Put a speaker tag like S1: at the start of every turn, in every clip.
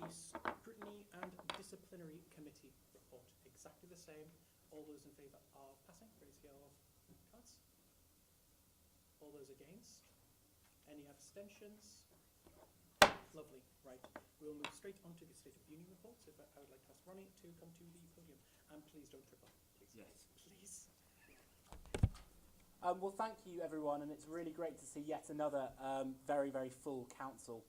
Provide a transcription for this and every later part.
S1: the Scrutiny and Disciplinary Committee report. Exactly the same. All those in favour of passing, raise your cards. All those against? Any abstentions? Lovely. Right. We'll move straight on to the State of the Union report. So I would like to ask Ronnie to come to the podium. And please don't trip up. Please.
S2: Yes.
S1: Please.
S3: Well, thank you, everyone, and it's really great to see yet another very, very full council.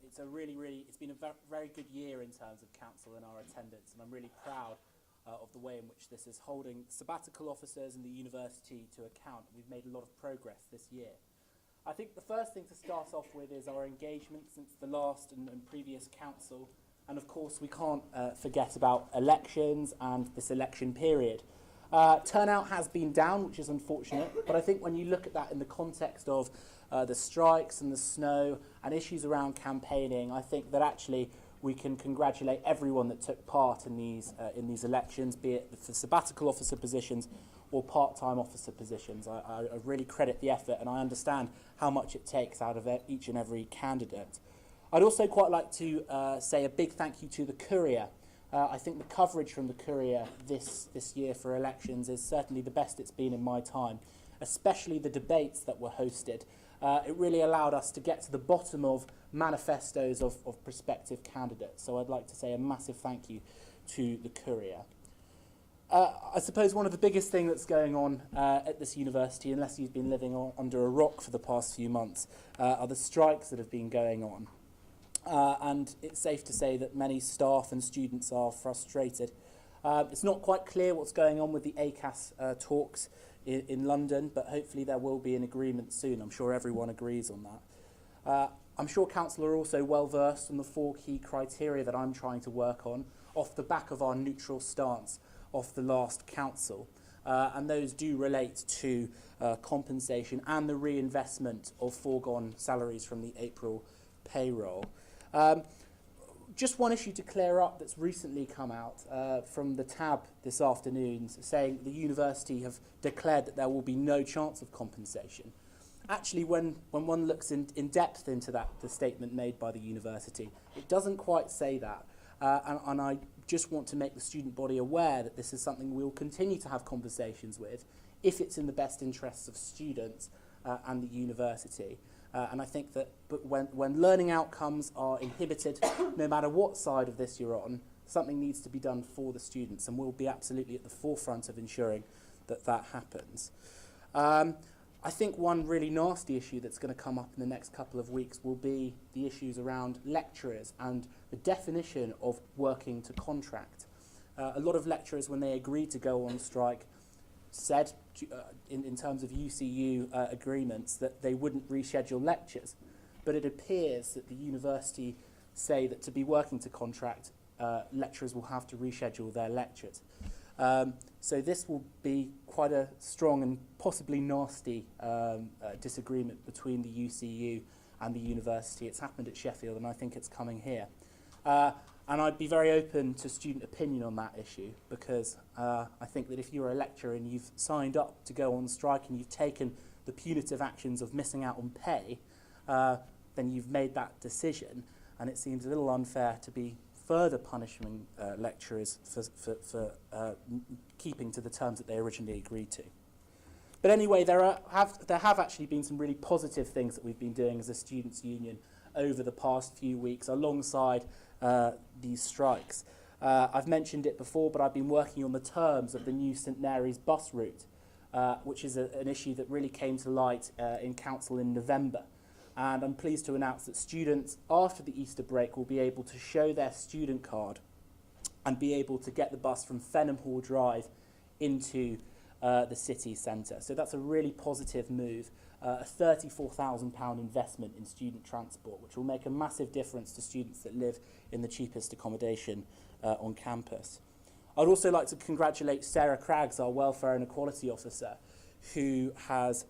S3: It's been a very good year in terms of council and our attendance, and I'm really proud of the way in which this is holding sabbatical officers and the university to account. We've made a lot of progress this year. I think the first thing to start off with is our engagement since the last and previous council, and of course we can't forget about elections and this election period. Turnout has been down, which is unfortunate, but I think when you look at that in the context of the strikes and the snow and issues around campaigning, I think that actually we can congratulate everyone that took part in these elections, be it for sabbatical officer positions or part-time officer positions. I really credit the effort, and I understand how much it takes out of each and every candidate. I'd also quite like to say a big thank you to the Courier. I think the coverage from the Courier this year for elections is certainly the best it's been in my time, especially the debates that were hosted. It really allowed us to get to the bottom of manifestos of prospective candidates. So I'd like to say a massive thank you to the Courier. I suppose one of the biggest things that's going on at this university, unless you've been living under a rock for the past few months, are the strikes that have been going on. And it's safe to say that many staff and students are frustrated. It's not quite clear what's going on with the ACAS talks in London, but hopefully there will be an agreement soon. I'm sure everyone agrees on that. I'm sure Council are also well versed on the 4 key criteria that I'm trying to work on off the back of our neutral stance off the last Council. And those do relate to compensation and the reinvestment of foregone salaries from the April payroll. Just one issue to clear up that's recently come out from the TAB this afternoon, saying the university have declared that there will be no chance of compensation. Actually, when one looks in depth into the statement made by the university, it doesn't quite say that. And I just want to make the student body aware that this is something we'll continue to have conversations with if it's in the best interests of students and the university. And I think that when learning outcomes are inhibited, no matter what side of this you're on, something needs to be done for the students, and we'll be absolutely at the forefront of ensuring that that happens. I think one really nasty issue that's going to come up in the next couple of weeks will be the issues around lecturers and the definition of working to contract. A lot of lecturers, when they agreed to go on strike, said in terms of UCU agreements that they wouldn't reschedule lectures, but it appears that the university say that to be working to contract, lecturers will have to reschedule their lectures. So this will be quite a strong and possibly nasty disagreement between the UCU and the university. It's happened at Sheffield, and I think it's coming here. And I'd be very open to student opinion on that issue, because I think that if you're a lecturer and you've signed up to go on strike and you've taken the punitive actions of missing out on pay, then you've made that decision, and it seems a little unfair to be further punishing lecturers for keeping to the terms that they originally agreed to. But anyway, there have actually been some really positive things that we've been doing as a students' union over the past few weeks alongside these strikes. I've mentioned it before, but I've been working on the terms of the new St Mary's bus route, which is an issue that really came to light in Council in November. And I'm pleased to announce that students after the Easter break will be able to show their student card and be able to get the bus from Fenham Hall Drive into the city centre. So that's a really positive move, a £34,000 investment in student transport, which will make a massive difference to students that live in the cheapest accommodation on campus. I'd also like to congratulate Sarah Craggs, our Welfare and Equality Officer, who has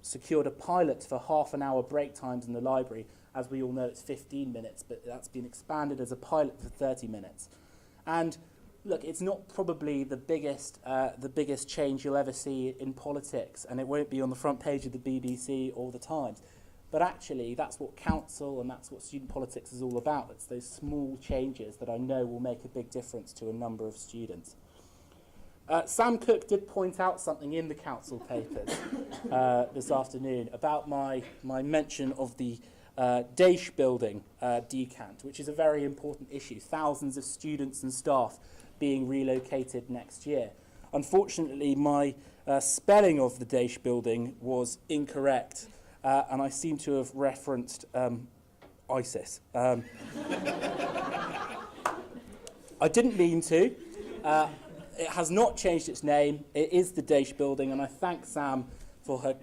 S3: secured a pilot for half-an-hour break times in the library. As we all know, it's 15 minutes, but that's been expanded as a pilot to 30 minutes. And look, it's not probably the biggest change you'll ever see in politics, and it won't be on the front page of the BBC or the Times. But actually, that's what council and that's what student politics is all about. It's those small changes that I know will make a big difference to a number of students. Sam Cook did point out something in the council papers this afternoon about my mention of the Daish building decant, which is a very important issue. Thousands of students and staff being relocated next year. Unfortunately, my spelling of the Daish building was incorrect, and I seem to have referenced ISIS. I didn't mean to. It has not changed its name. It is the Daish building, and I thank Sam for her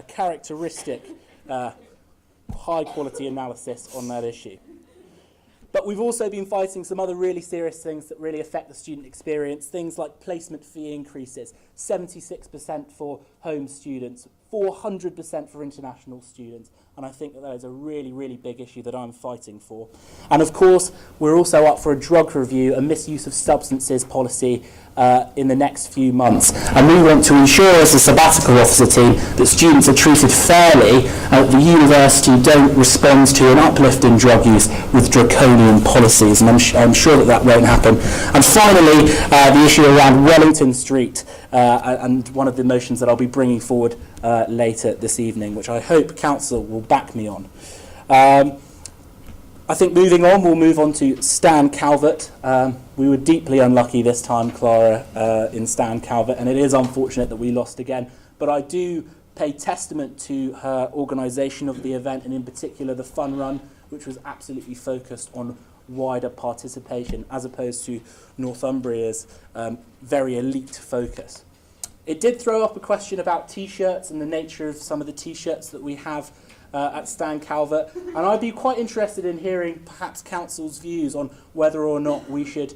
S3: characteristic high-quality analysis on that issue. But we've also been fighting some other really serious things that really affect the student experience, things like placement fee increases, 76% for home students, 400% for international students, and I think that is a really, really big issue that I'm fighting for. And of course, we're also up for a drug review, a misuse of substances policy in the next few months. And we want to ensure as a sabbatical officer team that students are treated fairly and that the university don't respond to an uplift in drug use with draconian policies, and I'm sure that that won't happen. And finally, the issue around Wellington Street and one of the motions that I'll be bringing forward later this evening, which I hope Council will back me on. I think moving on, we'll move on to Stan Calvert. We were deeply unlucky this time, Clara, in Stan Calvert, and it is unfortunate that we lost again. But I do pay testament to her organisation of the event, and in particular the fun run, which was absolutely focused on wider participation, as opposed to Northumbria's very elite focus. It did throw up a question about T-shirts and the nature of some of the T-shirts that we have at Stan Calvert, and I'd be quite interested in hearing perhaps Council's views on whether or not we should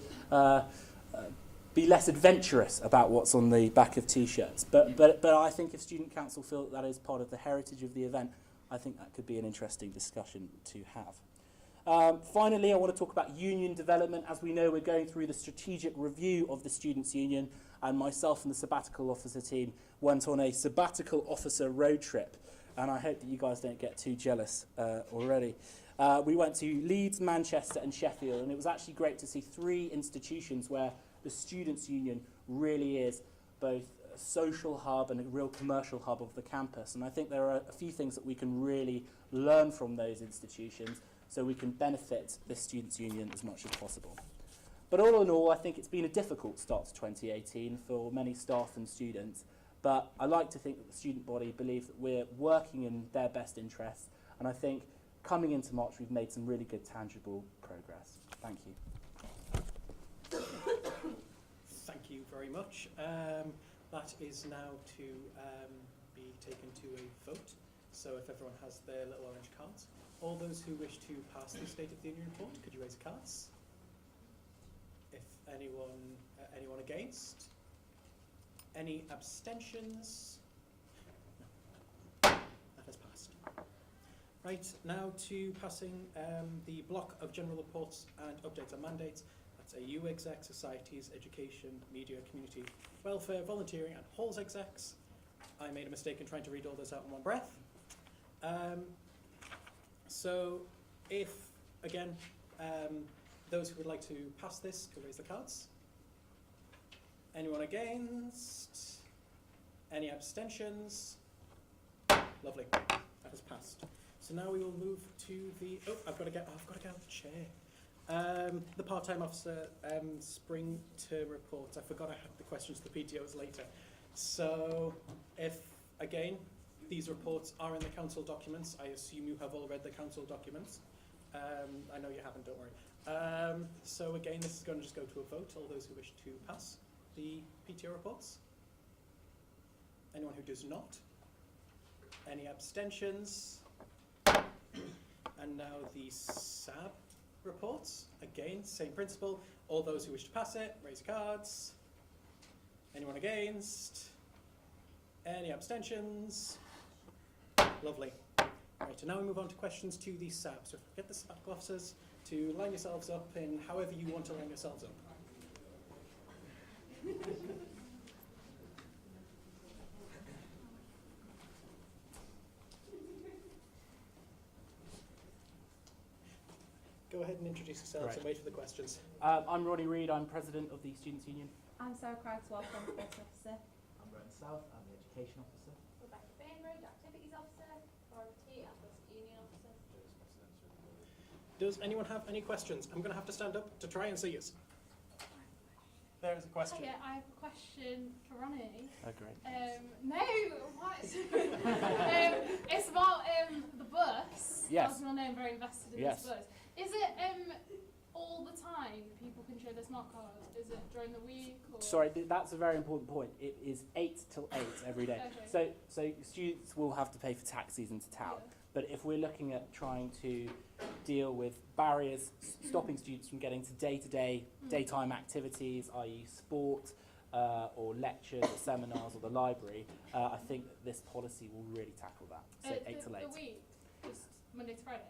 S3: be less adventurous about what's on the back of T-shirts. But I think if Student Council feel that is part of the heritage of the event, I think that could be an interesting discussion to have. Finally, I want to talk about union development. As we know, we're going through the strategic review of the Students' Union, and myself and the sabbatical officer team went on a sabbatical officer road trip. And I hope that you guys don't get too jealous already. We went to Leeds, Manchester and Sheffield, and it was actually great to see 3 institutions where the Students' Union really is both a social hub and a real commercial hub of the campus. And I think there are a few things that we can really learn from those institutions so we can benefit the Students' Union as much as possible. But all in all, I think it's been a difficult start to 2018 for many staff and students. But I like to think that the student body believe that we're working in their best interests, and I think coming into March we've made some really good tangible progress. Thank you.
S1: Thank you very much. That is now to be taken to a vote. So if everyone has their little orange cards, all those who wish to pass the State of the Union report, could you raise your cards? If anyone against? Any abstentions? No. That has passed. Right, now to passing the block of general reports and updates and mandates. That's a U exec, societies, education, media, community, welfare, volunteering and halls execs. I made a mistake in trying to read all those out in one breath. So if, again, those who would like to pass this could raise the cards. Anyone against? Any abstentions? Lovely, that has passed. So now we will move to the, I've got to get out of the chair. The part-time officer spring term reports. I forgot I had the questions to the PTOs later. So if, again, these reports are in the council documents, I assume you have all read the council documents. I know you haven't, don't worry. So again, this is going to just go to a vote, all those who wish to pass the PTO reports. Anyone who does not? Any abstentions? And now the SAB reports. Again, same principle. All those who wish to pass it, raise your cards. Anyone against? Any abstentions? Lovely. Right, and now we move on to questions to the SAB. So get the SAB officers to line yourselves up in however you want to line yourselves up. ahead and introduce yourselves and wait for the questions.
S3: I'm Ronnie Reid, I'm President of the Students' Union.
S2: I'm Sarah Craigswell, from the Policy Officer.
S3: I'm Rowan South, I'm the Education Officer.
S4: Rebecca Bainbridge, Activities Officer. Laura T, Athletics Union Officer.
S1: Does anyone have any questions? I'm going to have to stand up to try and see you. There is a question.
S4: Yeah, I have a question for Ronnie.
S3: Oh, great.
S4: No, what? It's about the bus.
S3: Yes.
S4: I know I'm very invested in
S3: Yes.
S4: this bus. Is it all the time people can show their smart card? Is it during the week? Or?
S3: Sorry, that's a very important point. It is 8 till 8 every day.
S4: Okay.
S3: So students will have to pay for taxis into town.
S4: Yeah.
S3: But if we're looking at trying to deal with barriers stopping students from getting to day-to-day, daytime activities, i.e. sport, or lectures or seminars or the library, I think that this policy will really tackle that. So 8 till 8.
S4: The week? Just Monday to Friday?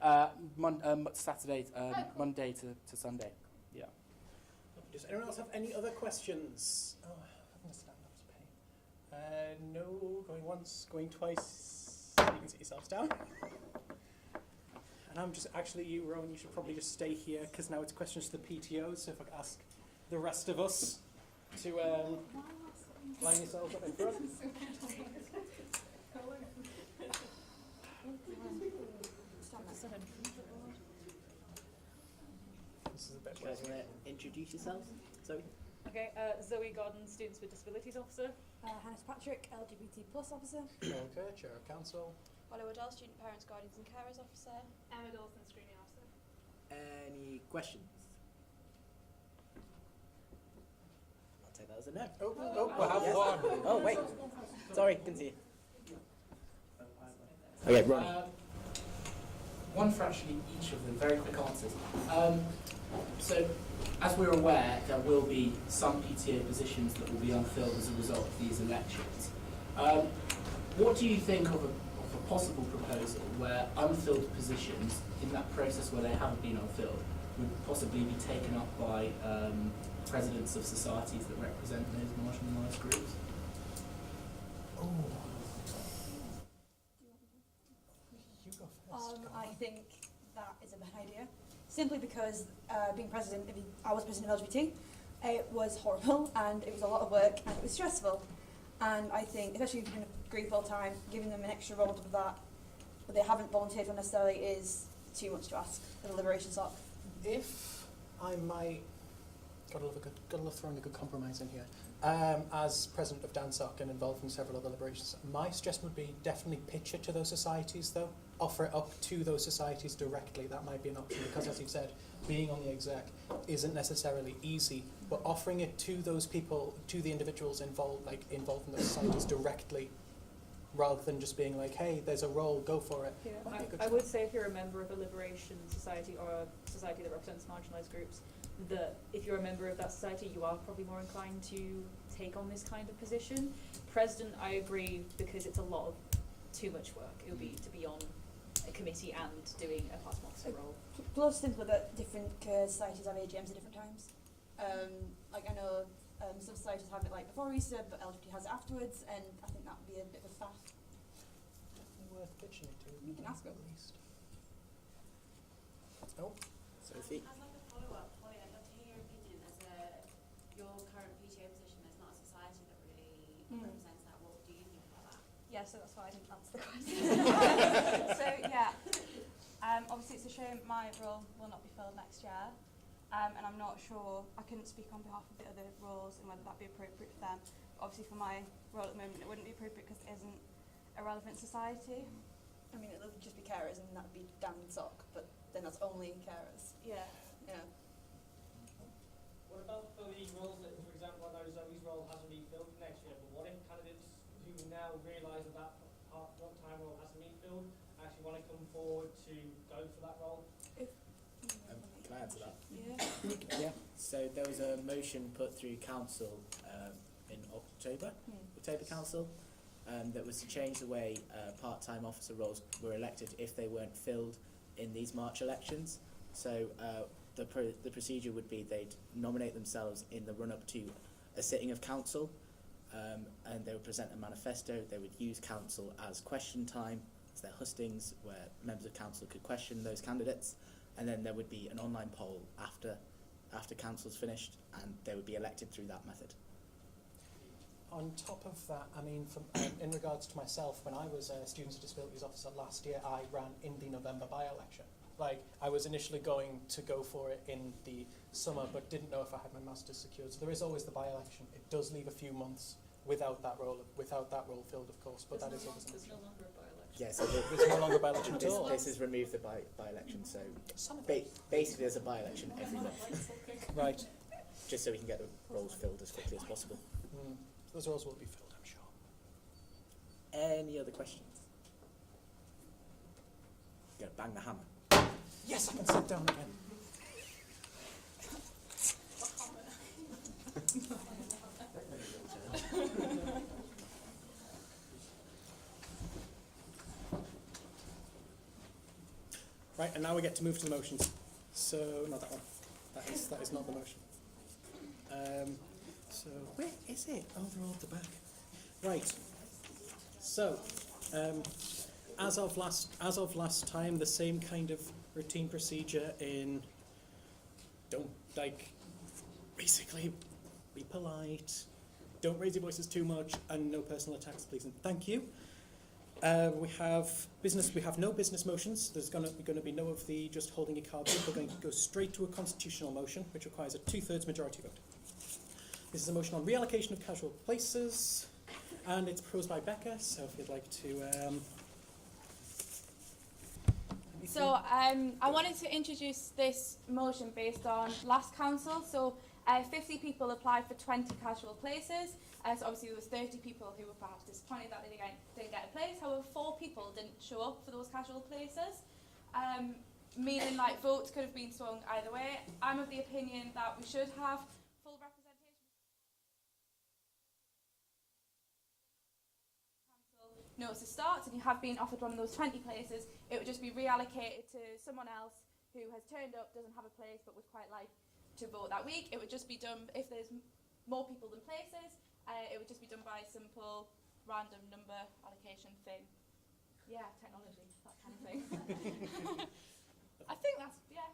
S3: Saturday,
S4: cool.
S3: Monday to Sunday. Yeah.
S1: Does anyone else have any other questions? Oh, I'm going to stand up to pay. No, going once, going twice. You can sit yourselves down. And I'm just, actually you, Rowan, you should probably just stay here because now it's questions to the PTO. So if I could ask the rest of us to line yourselves up in front. This is a bit
S5: Do you guys want to introduce yourselves? Zoe?
S6: Okay, Zoe Gordon, Students with Disabilities Officer.
S2: Hannah Patrick, LGBT plus officer.
S1: Okay, Chair of Council.
S7: Oliver Dahl, Student Parents, Guardians and Carers Officer.
S4: Emma Dawson, Screening Officer.
S5: Any questions? I'll take that as a no.
S1: We'll have
S5: Yes.
S1: one.
S5: Oh, wait. Sorry, continue. Okay, Ronnie.
S3: One for actually each of them, very quick answers. So, as we're aware, there will be some PTA positions that will be unfilled as a result of these elections. What do you think of a possible proposal where unfilled positions, in that process where they haven't been unfilled, would possibly be taken up by presidents of societies that represent those marginalised groups?
S1: Oh. You go first.
S2: I think that is a bad idea. Simply because being president, I was president of LGBT, it was horrible and it was a lot of work and it was stressful. And I think, especially if you're in a group all the time, giving them an extra role to that they haven't volunteered for necessarily is too much to ask for the Liberation SOC.
S1: If I might, gotta love throwing a good compromise in here. As president of DANSOC and involved in several other liberations, my suggestion would be definitely pitch it to those societies though. Offer it up to those societies directly. That might be an option because, as you've said, being on the exec isn't necessarily easy, but offering it to those people, to the individuals involved in those societies directly, rather than just being like, hey, there's a role, go for it.
S6: Yeah,
S1: Might be a good
S6: I
S1: try.
S6: would say if you're a member of a liberation society or a society that represents marginalised groups, that if you're a member of that society, you are probably more inclined to take on this kind of position. President, I agree, because it's a lot of too much work. It would be to be on a committee and doing a past officer role.
S2: Plus, simply that different societies have AGMs at different times. Like I know some societies have it like before Easter, but LGBT has it afterwards, and I think that would be a bit of a faff.
S1: Definitely worth pitching it to.
S2: You can ask them.
S1: At least. Oh.
S5: Sophie?
S7: As like a follow-up, Holly, I'd love to hear your opinion as your current PTA position. There's not a society that really represents that. What do you think about that?
S8: Yeah, so that's why I didn't answer the question. So yeah, obviously it's a shame my role will not be filled next year, and I'm not sure, I couldn't speak on behalf of the other roles and whether that would be appropriate for them. But obviously for my role at the moment it wouldn't be appropriate because it isn't a relevant society.
S2: I mean, it would just be carers, and that would be DANSOC, but then that's only carers.
S8: Yeah.
S2: Yeah.
S9: What about for the roles that, for example, I know Zoe's role hasn't been filled next year, but what if candidates who now realise that part-time role hasn't been filled actually want to come forward to go for that role?
S5: Can I answer that?
S2: Yeah.
S5: Yeah. So there was a motion put through council in October Council, that was to change the way part-time officer roles were elected if they weren't filled in these March elections. So the procedure would be they'd nominate themselves in the run-up to a sitting of council, and they would present a manifesto. They would use council as question time, as their hustings, where members of council could question those candidates, and then there would be an online poll after council's finished, and they would be elected through that method.
S1: On top of that, I mean, in regards to myself, when I was a Students with Disabilities Officer last year, I ran in the November by-election. Like, I was initially going to go for it in the summer, but didn't know if I had my master's secured. So there is always the by-election. It does leave a few months without that role filled, of course, but that is always an
S6: There's
S1: option.
S6: no longer a by-election.
S5: Yeah, so
S1: There's no longer by-election at all.
S5: this has removed the by-election, so
S1: Some of
S5: basically there's a by-election every month,
S1: Right.
S5: just so we can get the roles filled as quickly as possible.
S1: Those roles will be filled, I'm sure.
S5: Any other questions? You gotta bang the hammer.
S1: Yes, I can sit down again. Right, and now we get to move to the motions. So, not that one. That is not the motion. So, where is it? Oh, they're all at the back. Right. So, as of last time, the same kind of routine procedure in basically be polite, don't raise your voices too much, and no personal attacks, please and thank you. We have no business motions. There's going to be no of the just holding your card. We're going to go straight to a constitutional motion, which requires a 2/3 majority vote. This is a motion on reallocation of casual places, and it's proposed by Becca. So if you'd like to.
S8: So I wanted to introduce this motion based on last council. So 50 people applied for 20 casual places. So obviously there was 30 people who were perhaps disappointed that they didn't get a place. However, 4 people didn't show up for those casual places, meaning like votes could have been swung either way. I'm of the opinion that we should have full representation. Notice starts and you have been offered one of those 20 places, it would just be reallocated to someone else who has turned up, doesn't have a place, but would quite like to vote that week. It would just be done, if there's more people than places, it would just be done by a simple random number allocation thing. Yeah, technology, that kind of thing. I think that's, yeah,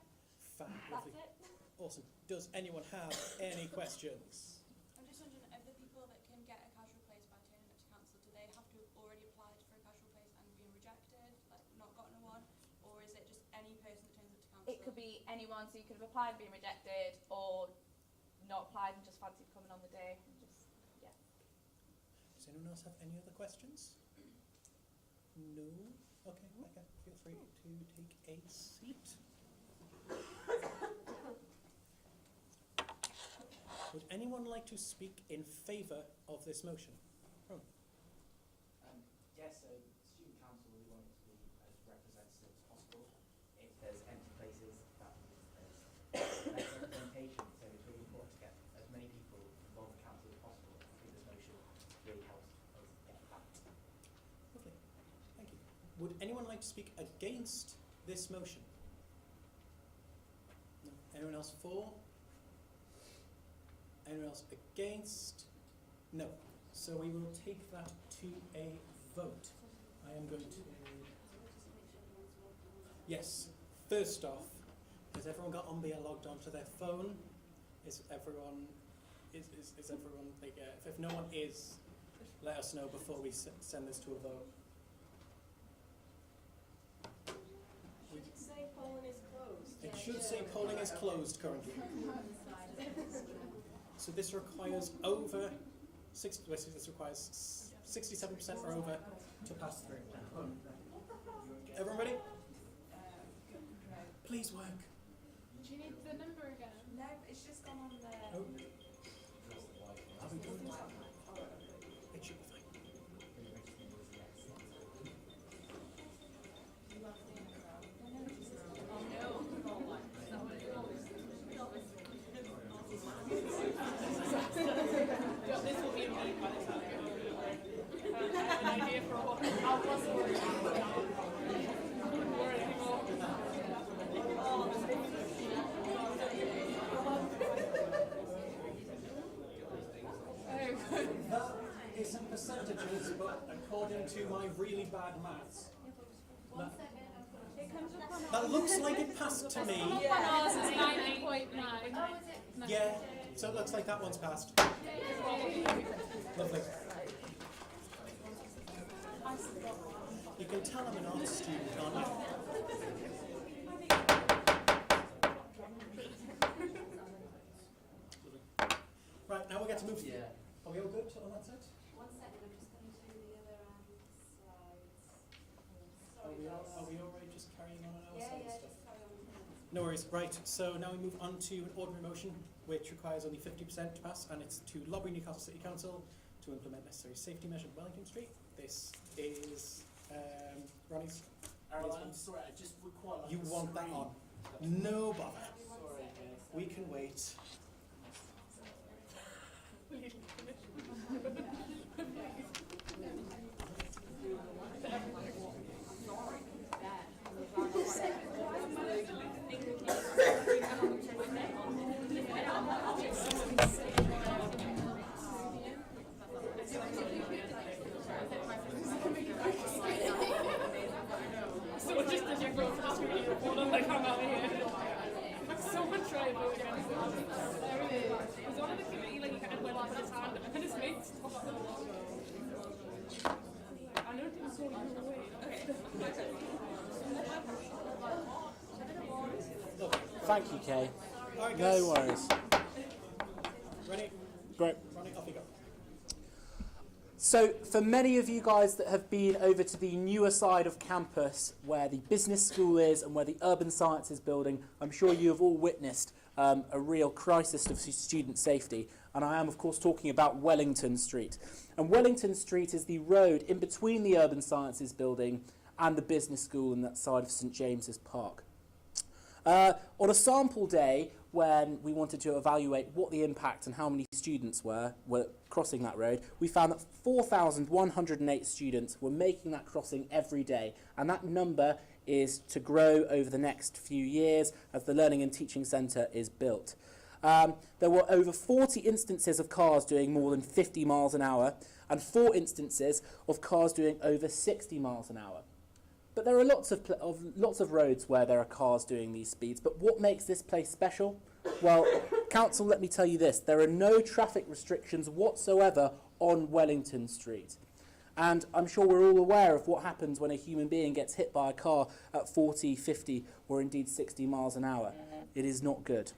S1: Fab,
S8: that's
S1: lovely.
S8: it.
S1: Awesome. Does anyone have any questions?
S10: I'm just wondering, of the people that can get a casual place by turning up to council, do they have to have already applied for a casual place and been rejected, like not gotten a one, or is it just any person that turns up to council?
S8: It could be anyone, so you could have applied and been rejected, or not applied and just fancied coming on the day. And just, yeah.
S1: Does anyone else have any other questions? No? Okay, Becca, feel free to take a seat. Would anyone like to speak in favour of this motion?
S5: Yes, so student council, we want it to be as representative as possible. If there's empty places, that means there's less representation. So it's really important to get as many people involved with council as possible. I think this motion really helps us get that.
S1: Lovely, thank you. Would anyone like to speak against this motion? No. Anyone else for? Anyone else against? No. So we will take that to a vote. I am going to. Yes. First off, has everyone got Ombia logged onto their phone? Is everyone like, if no one is, let us know before we send this to a vote.
S7: Should it say polling is closed?
S1: It should say polling is closed currently. So this requires over 67% or over to pass through. Everyone ready? Please work.
S4: Do you need the number again?
S10: No, it's just gone on there.
S1: Oh. Are we doing that? It should be fine.
S4: This will be a meeting by the time I have an idea for what I wasn't worried about. Wouldn't worry anymore.
S1: That isn't percentages, but according to my really bad maths.
S7: 1 second, I'm going to take
S1: That looks like it passed to me.
S4: On ours it's 9.9.
S1: Yeah, so it looks like that one's passed. Lovely. You can tell I'm an art student, can't you? Right, now we get to move. Are we all good on that side?
S7: 1 second, I'm just going to do the other slides.
S1: Are
S7: Sorry, guys.
S1: we all right just carrying on our
S7: Yeah,
S1: side
S7: yeah,
S1: stuff?
S7: just carry on.
S1: No worries. Right, so now we move on to an ordinary motion which requires only 50% to pass, and it's to lobby Newcastle City Council to implement necessary safety measures at Wellington Street. This is Ronnie's.
S3: I'm sorry, I just require
S1: You want that on? No bother. We can wait.
S4: So just as you vote for the screening report and they come out here. Someone tried to vote against it. It was one of the committee, like, he kind of went up with his hand and his mate stopped him. I know it didn't go your way.
S3: Thank you, Kay.
S1: All right, guys.
S3: No worries.
S1: Ready?
S3: Great.
S1: Ronnie, off you go.
S3: So, for many of you guys that have been over to the newer side of campus, where the business school is and where the urban sciences building, I'm sure you have all witnessed a real crisis of student safety. And I am, of course, talking about Wellington Street. And Wellington Street is the road in between the urban sciences building and the business school in that side of St James's Park. On a sample day, when we wanted to evaluate what the impact and how many students were crossing that road, we found that 4,108 students were making that crossing every day, and that number is to grow over the next few years as the Learning and Teaching Centre is built. There were over 40 instances of cars doing more than 50 miles an hour, and 4 instances of cars doing over 60 miles an hour. But there are lots of roads where there are cars doing these speeds. But what makes this place special? Well, council, let me tell you this. There are no traffic restrictions whatsoever on Wellington Street. And I'm sure we're all aware of what happens when a human being gets hit by a car at 40, 50, or indeed 60 miles an hour. It is not good.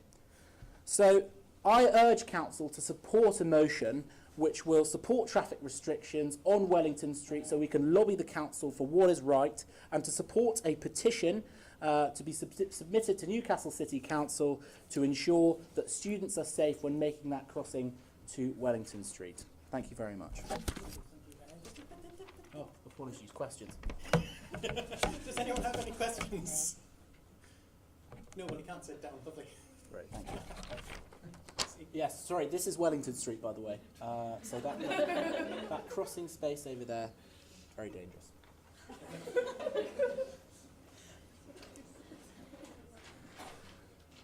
S3: So I urge council to support a motion which will support traffic restrictions on Wellington Street so we can lobby the council for what is right, and to support a petition to be submitted to Newcastle City Council to ensure that students are safe when making that crossing to Wellington Street. Thank you very much. Oh, apologies. Questions?
S1: Does anyone have any questions? Nobody can't sit down. Lovely.
S3: Great, thank you. Yes, sorry, this is Wellington Street, by the way. So that crossing space over there, very dangerous.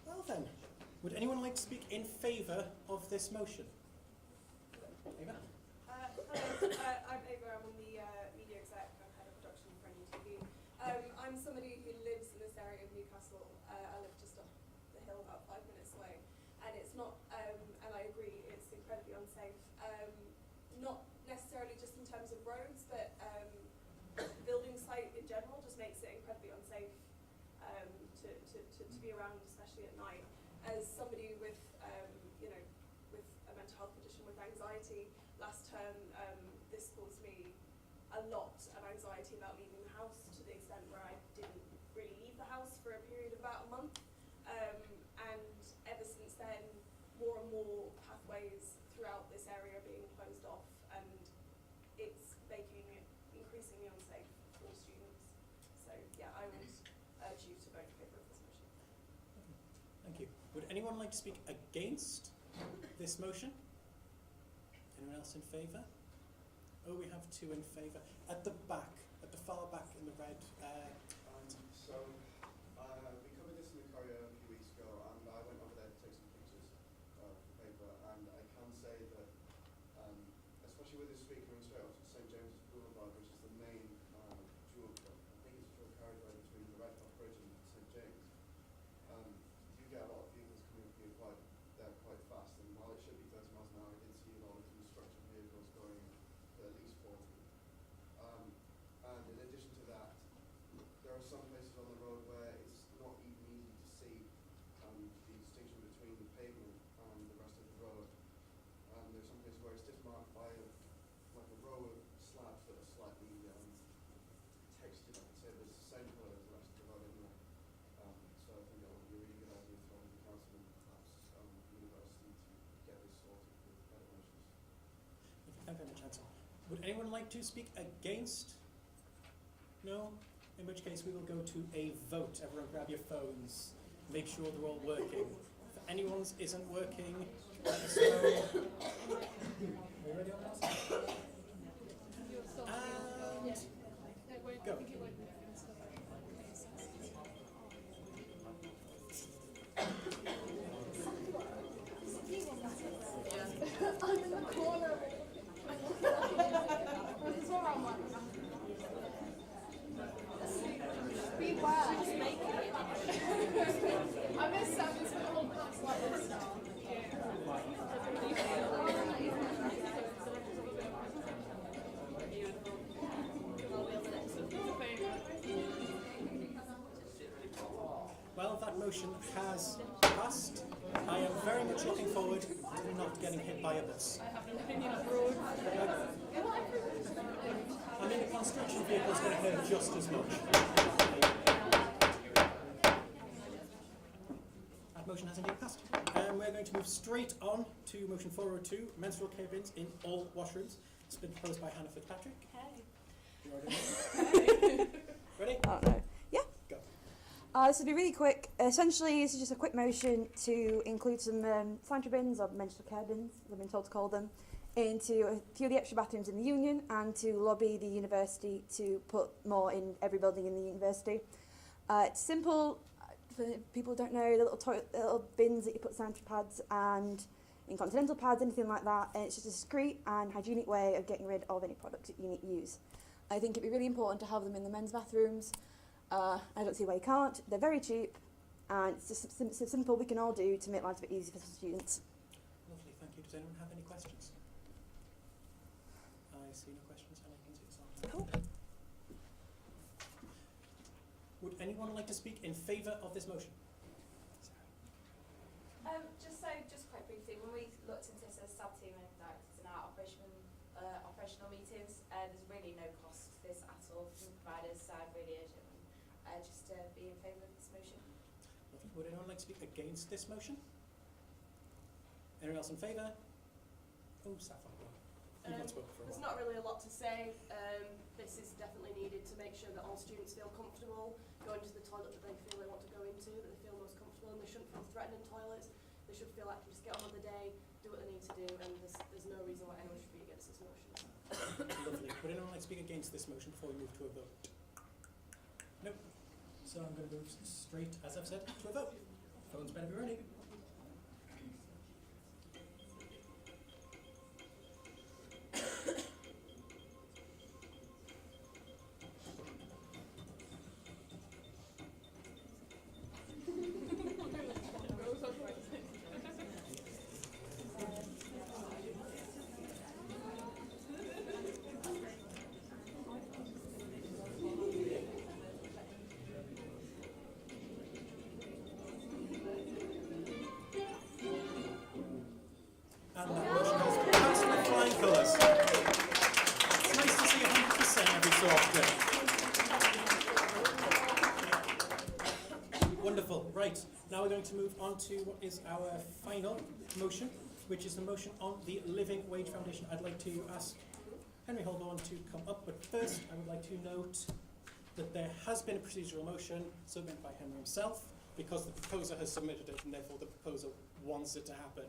S1: Well then, would anyone like to speak in favour of this motion? Ava?
S10: I'm Ava, I'm on the media exec, I'm head of production for NUTV. I'm somebody who lives in this area of Newcastle. I live just up the hill about 5 minutes away. And it's not, and I agree, it's incredibly unsafe. Not necessarily just in terms of roads, but the building site in general just makes it incredibly unsafe to be around, especially at night. As somebody with, with a mental health condition, with anxiety, last term this caused me a lot of anxiety about leaving the house, to the extent where I didn't really leave the house for a period of about a month. And ever since then, more and more pathways throughout this area are being closed off, and it's making it increasingly unsafe for students. So yeah, I would urge you to vote in favour of this motion.
S1: Thank you. Would anyone like to speak against this motion? Anyone else in favour? Oh, we have 2 in favour. At the back, at the far back in the red.
S11: So, we covered this in the Courier a few weeks ago, and I went over there to take some pictures for paper, and I can say that, especially with this street coming straight off to St James's Boulevard, which is the main dual, I think it's a dual carriageway between the Red Hot Bridge
S1: like to speak against? No? In which case we will go to a vote. Everyone grab your phones. Make sure they're all working. If anyone's isn't working, let us know. Are you ready on that? And go.
S8: I'm in the corner. Beware. I miss Sammy's little class like this now.
S1: Well, that motion has passed. I am very much looking forward to not getting hit by a bus.
S4: I have an opinion of road.
S1: I mean, the construction vehicle is going to hurt just as much. That motion has indeed passed. We're going to move straight on to motion 402, menstrual care bins in all washrooms. It's been proposed by Hannah Fitzpatrick.
S2: Okay.
S1: You already know? Ready?
S2: Oh, no. Yeah.
S1: Go.
S2: This will be really quick. Essentially, this is just a quick motion to include some sanitary bins, or menstrual care bins, as I've been told to call them, into a few of the extra bathrooms in the union, and to lobby the university to put more in every building in the university. It's simple. For people who don't know, the little bins that you put sanitary pads and incontinental pads, anything like that, and it's just a discreet and hygienic way of getting rid of any products that you use. I think it'd be really important to have them in the men's bathrooms. I don't see why you can't. They're very cheap, and it's just so simple we can all do to make lives a bit easier for students.
S1: Lovely, thank you. Does anyone have any questions? I see no questions, and I can see some.
S2: Cool.
S1: Would anyone like to speak in favour of this motion?
S8: Just quite briefly, when we looked into this as sub-team and directors in our operational meetings, there's really no cost to this at all from providers, so I'd really urge everyone just to be in favour of this motion.
S1: Lovely. Would anyone like to speak against this motion? Anyone else in favour? Oh, Saffron.
S10: There's not really a lot to say. This is definitely needed to make sure that all students feel comfortable going to the toilet that they feel they want to go into, that they feel most comfortable, and they shouldn't feel threatened in toilets. They should feel like they just get on with the day, do what they need to do, and there's no reason why anyone should be against this motion.
S1: Lovely. Would anyone like to speak against this motion before we move to a vote? Nope. So I'm going to move straight, as I've said, to a vote. Phones better be ready. And that motion has passed with flying colours. It's nice to see 100% every so often. Wonderful. Right, now we're going to move on to what is our final motion, which is the motion on the Living Wage Foundation. I'd like to ask Henry Holborn to come up, but first I would like to note that there has been a procedural motion submitted by Henry himself, because the proposer has submitted it, and therefore the proposer wants it to happen.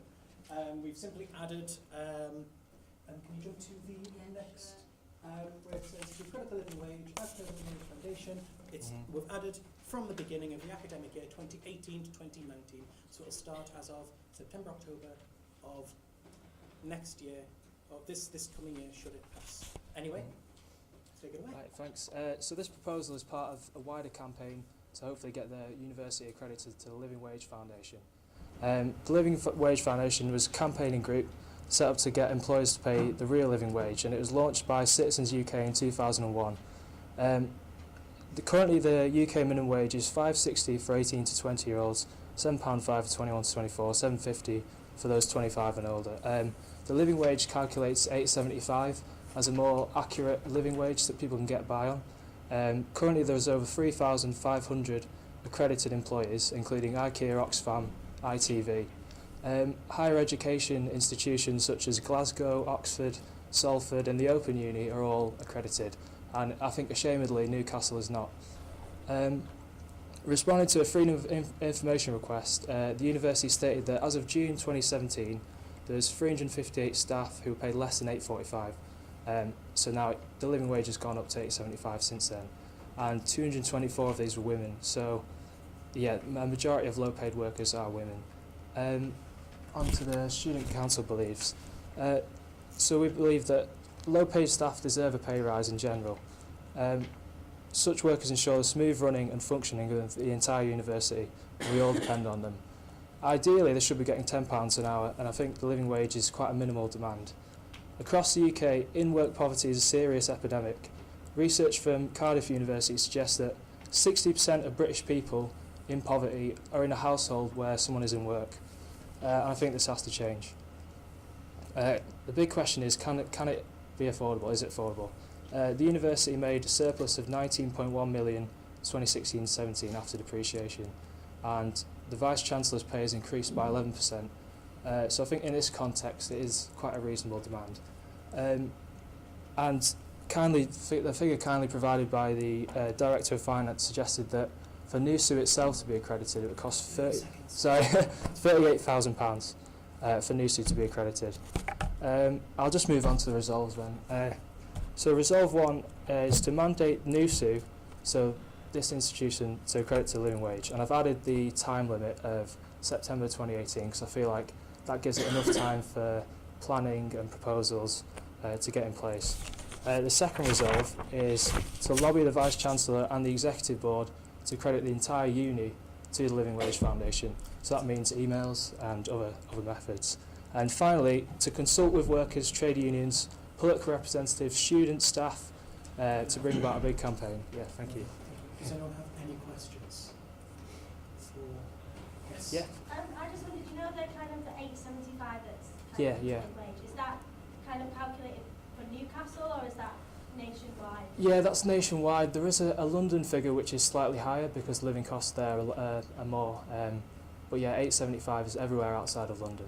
S1: We've simply added, and can you jump to the next, where it says we've got the living wage as per the Living Wage Foundation. We've added from the beginning of the academic year 2018 to 2019, so it'll start as of September, October of next year, or this coming year, should it pass. Anyway, take it away.
S12: Right, thanks. So this proposal is part of a wider campaign to hopefully get the university accredited to the Living Wage Foundation. The Living Wage Foundation was a campaigning group set up to get employers to pay the real living wage, and it was launched by Citizens UK in 2001. Currently the UK minimum wage is £5.60 for 18 to 20 year olds, £7.5 for 21 to 24, £7.50 for those 25 and older. The living wage calculates £8.75 as a more accurate living wage that people can get by on. Currently there's over 3,500 accredited employers, including IKEA, Oxfam, ITV. Higher education institutions such as Glasgow, Oxford, Salford and the Open Uni are all accredited, and I think ashamedly Newcastle is not. Responding to a Freedom of Information request, the university stated that as of June 2017, there's 358 staff who were paid less than £8.45. So now the living wage has gone up to £8.75 since then, and 224 of these were women. So, yeah, a majority of low-paid workers are women. On to the student council beliefs. So we believe that low-paid staff deserve a pay rise in general. Such workers ensure the smooth running and functioning of the entire university, and we all depend on them. Ideally, they should be getting £10 an hour, and I think the living wage is quite a minimal demand. Across the UK, in-work poverty is a serious epidemic. Research from Cardiff University suggests that 60% of British people in poverty are in a household where someone is in work, and I think this has to change. The big question is, can it be affordable? Is it affordable? The university made a surplus of 19.1 million 2016-17 after depreciation, and the Vice-Chancellor's pay has increased by 11%. So I think in this context it is quite a reasonable demand. And the figure kindly provided by the Director of Finance suggested that for NUSU itself to be accredited, it would cost £38,000 for NUSU to be accredited. I'll just move on to the resolves then. So Resolve 1 is to mandate NUSU, so this institution, to accredit to the living wage. And I've added the time limit of September 2018 because I feel like that gives it enough time for planning and proposals to get in place. The second resolve is to lobby the Vice-Chancellor and the Executive Board to credit the entire uni to the Living Wage Foundation. So that means emails and other methods. And finally, to consult with workers, trade unions, political representatives, students, staff, to bring about a big campaign. Yeah, thank you.
S1: Does anyone have any questions? Yes?
S12: Yeah.
S13: I just wondered, you know the kind of the 8.75 that's
S12: Yeah,
S13: of
S12: yeah.
S13: the wage, is that kind of calculated for Newcastle or is that nationwide?
S12: Yeah, that's nationwide. There is a London figure which is slightly higher because living costs there are more. But yeah, 8.75 is everywhere outside of London.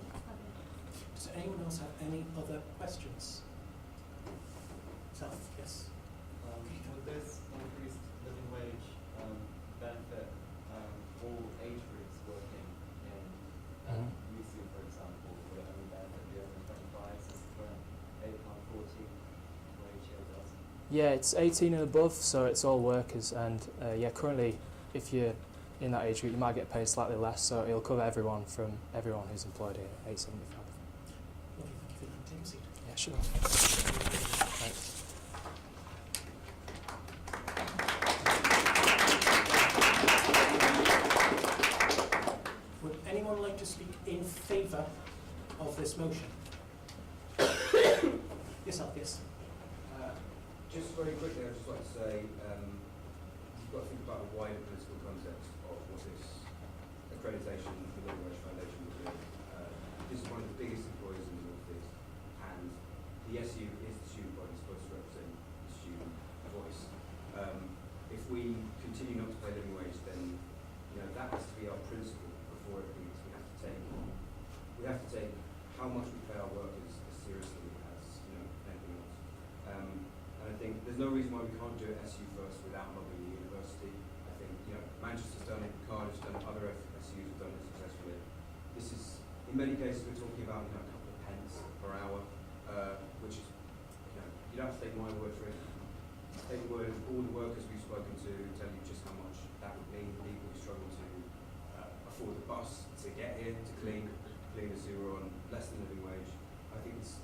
S1: Does anyone else have any other questions? Self, yes.
S14: Would this increased living wage benefit all age groups working in NUSU, for example? Will it only benefit the over 25 since the current £8.40 wage here does?
S12: Yeah, it's 18 and above, so it's all workers. And yeah, currently, if you're in that age group, you might get paid slightly less, so it'll cover everyone who's employed here at 8.75.
S1: Lovely, thank you for that. Take a seat.
S12: Yeah, sure. Thanks.
S1: Would anyone like to speak in favour of this motion? Yourself, yes.
S15: Just very quickly, I'd just like to say, you've got to think about the wider political context of what this accreditation for the Living Wage Foundation will do. This is one of the biggest employers in the North East, and the SU is the student body supposed to represent the student voice. If we continue not to pay living wage, then that has to be our principle before it leaves. We have to take how much we pay our workers as seriously as anything else. And I think there's no reason why we can't do it SU first without lobbying the university. I think Manchester's done it, Cardiff's done it, other SUs have done it successfully. This is, in many cases, we're talking about a couple of pence per hour, which is, you don't have to take my word for it. Take the word of all the workers we've spoken to tell you just how much that would mean. People who struggle to afford the bus to get here, to clean the sewer on less than living wage. I think it's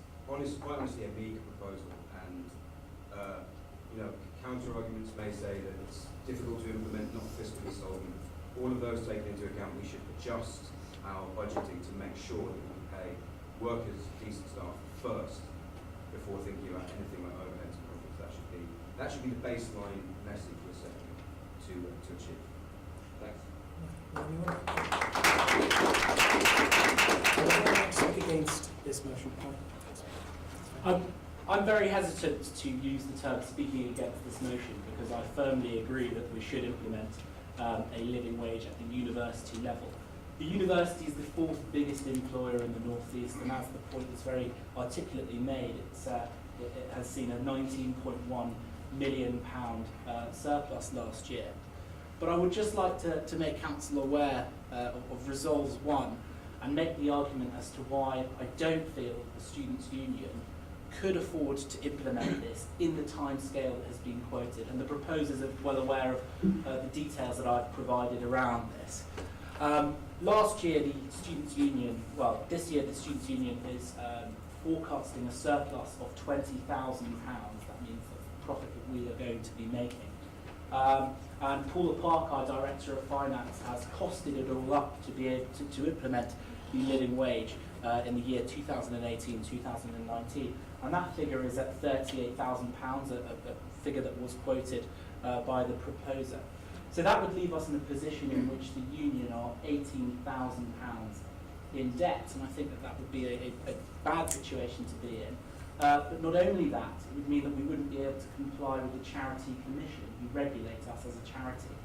S15: quite honestly a meagre proposal, and counter arguments may say that it's difficult to implement, not fiscally solvent. All of those taken into account, we should adjust our budgeting to make sure that we can pay workers, decent staff first before thinking about anything like overheads and profits. That should be the baseline message we're setting to achieve. Thanks.
S1: Anyone speak against this motion?
S3: I'm very hesitant to use the term speaking against this motion because I firmly agree that we should implement a living wage at the university level. The university is the fourth biggest employer in the North East, and as the point is very articulately made, it has seen a £19.1 million surplus last year. But I would just like to make Council aware of Resolves 1 and make the argument as to why I don't feel the Students' Union could afford to implement this in the time scale that has been quoted, and the proposers are well aware of the details that I've provided around this. Last year the Students' Union, well this year the Students' Union is forecasting a surplus of £20,000. That means the profit that we are going to be making. And Paula Park, our Director of Finance, has costed it all up to be able to implement the living wage in the year 2018-2019. And that figure is at £38,000, a figure that was quoted by the proposer. So that would leave us in a position in which the union are £18,000 in debt, and I think that would be a bad situation to be in. But not only that, it would mean that we wouldn't be able to comply with the Charity Commission, who regulate us as a charity.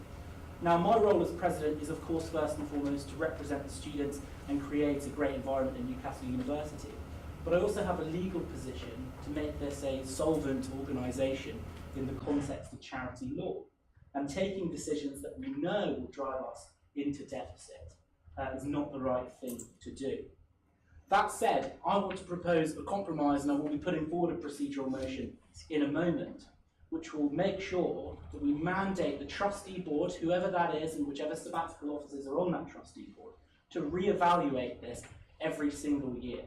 S3: Now, my role as president is, of course, first and foremost to represent the students and create a great environment in Newcastle University. But I also have a legal position to make this a solvent organisation in the context of charity law. And taking decisions that we know will drive us into deficit is not the right thing to do. That said, I want to propose a compromise, and I will be putting forward a procedural motion in a moment, which will make sure that we mandate the trustee board, whoever that is and whichever sabbatical officers are on that trustee board, to reevaluate this every single year.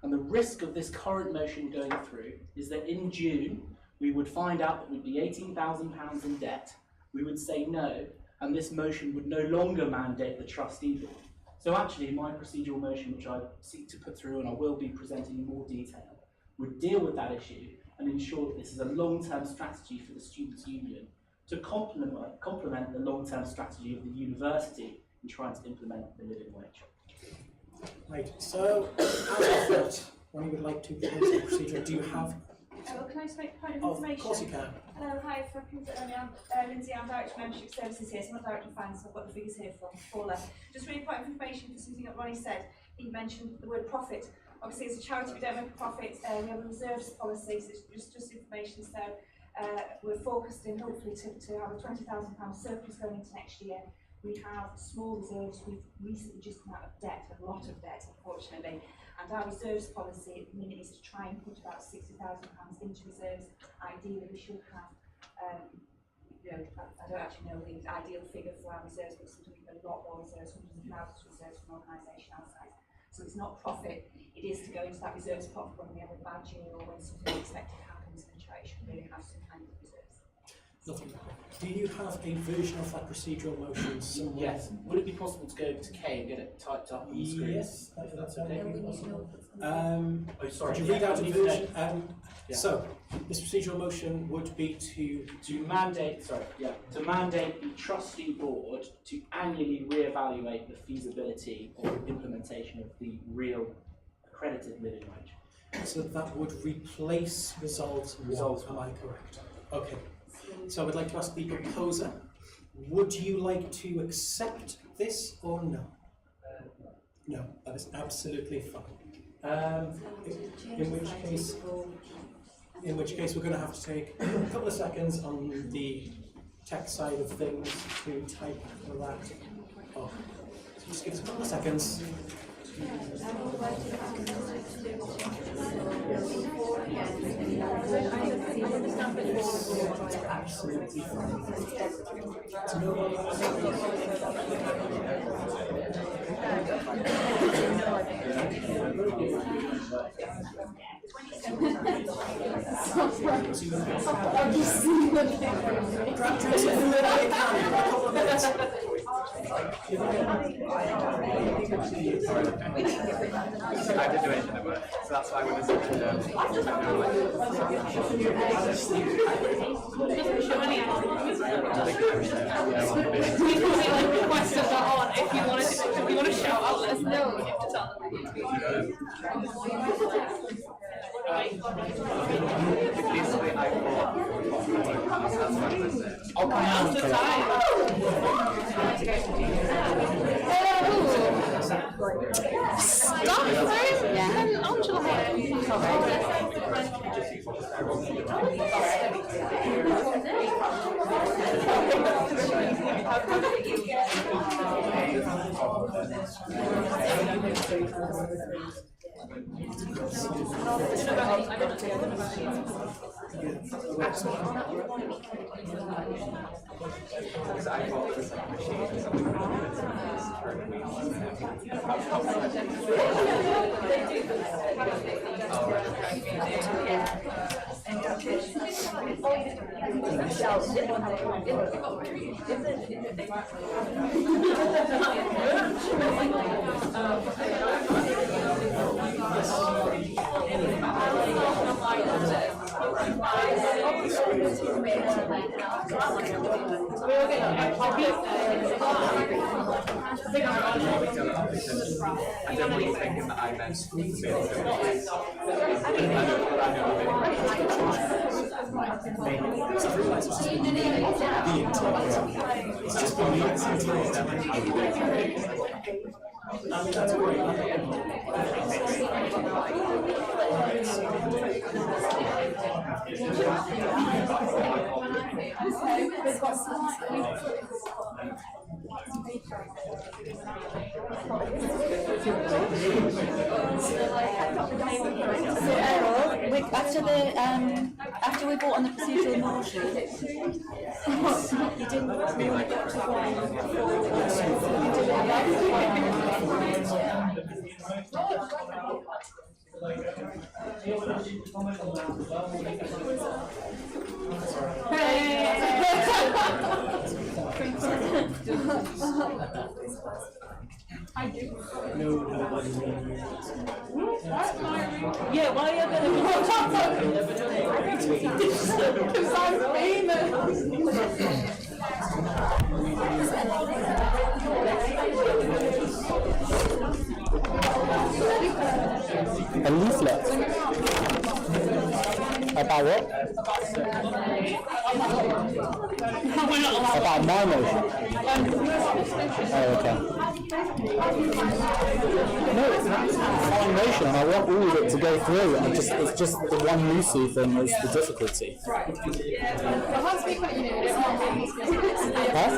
S3: And the risk of this current motion going through is that in June we would find out that we'd be £18,000 in debt, we would say no, and this motion would no longer mandate the trustee board. So actually my procedural motion, which I seek to put through and I will be presenting in more detail, would deal with that issue and ensure that this is a long-term strategy for the Students' Union to complement the long-term strategy of the university in trying to implement the living wage.
S1: Right, so as of that, when you would like to propose the procedure, do you have?
S8: Well, can I just make a point of
S1: Oh,
S8: information?
S1: of course you can.
S8: Hello, hi, Lindsay, I'm Director of Membership Services here, so I'm not Director of Finance, so I've got the figures here from Paula. Just really point of information for something that Ronnie said. He mentioned the word profit. Obviously, as a charity, we don't make a profit. We have a reserves policy, so just information. So we're forecasting, hopefully, to have a £20,000 surplus going into next year. We have small reserves. We've recently just come out of debt, a lot of debt, unfortunately. And our reserves policy at the minute is to try and put about £60,000 into reserves. Ideally, we should have, I don't actually know the ideal figure for our reserves, but something a lot more reserves, hundreds of thousands of reserves from an organisation outside. So it's not profit, it is to go into that reserves pot when we have a bad year or when something unexpected happens, and try should really have some kind of reserves.
S1: Lovely. Do you have a version of that procedural motion somewhere?
S5: Yes. Would it be possible to go over to Kay and get it typed up on the screen?
S1: Yes, that's okay.
S5: Oh, sorry.
S1: Could you read out a version?
S5: Yeah.
S1: So, this procedural motion would be to
S3: mandate the trustee board to annually reevaluate the feasibility or implementation of the real accredited living wage.
S1: So that would replace Resolves 1, am I correct? Okay. So I would like to ask the proposer, would you like to accept this or no? No, that is absolutely fine. In which case we're going to have to take a couple of seconds on the tech side of things to type that up. So just give us a couple of seconds. It's absolutely fine.
S16: I didn't do anything about it, so that's why I would have
S4: If you want to shout out, let us know. You have to tell them.
S16: Basically, I
S4: I'll come out the time. Stop, yeah. Angela.
S16: I don't want you thinking that I meant
S17: So Errol, after we vote on the procedural motion, you didn't really get to
S6: Yeah, why are you going to because I'm famous.
S12: A leaflet. About what? About my motion. Oh, okay. No, it's not my motion, and I want all of it to go through. It's just the one NUSU thing is the difficulty. Huh?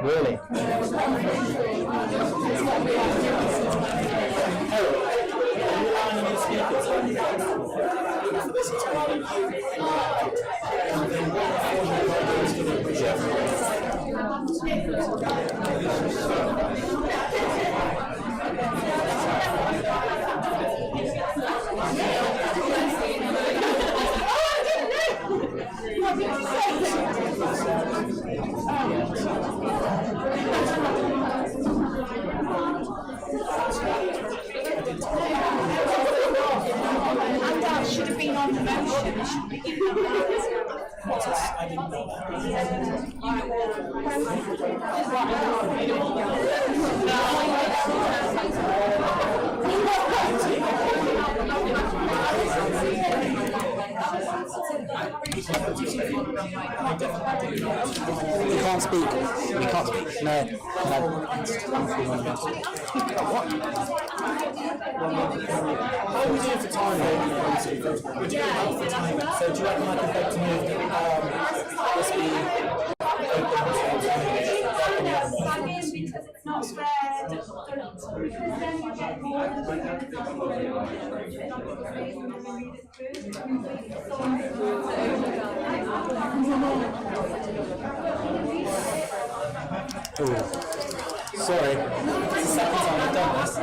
S12: Really?
S17: That should have been on the motion. It should be given on the motion.
S1: I didn't know that.
S12: You can't speak. You can't speak. No. What?
S1: How are we doing for time? We're doing well for time. So do you reckon I could beg to move that this be
S13: because it's not fair. Because then you get more than
S12: Ooh. Sorry. It's the second time I've done this.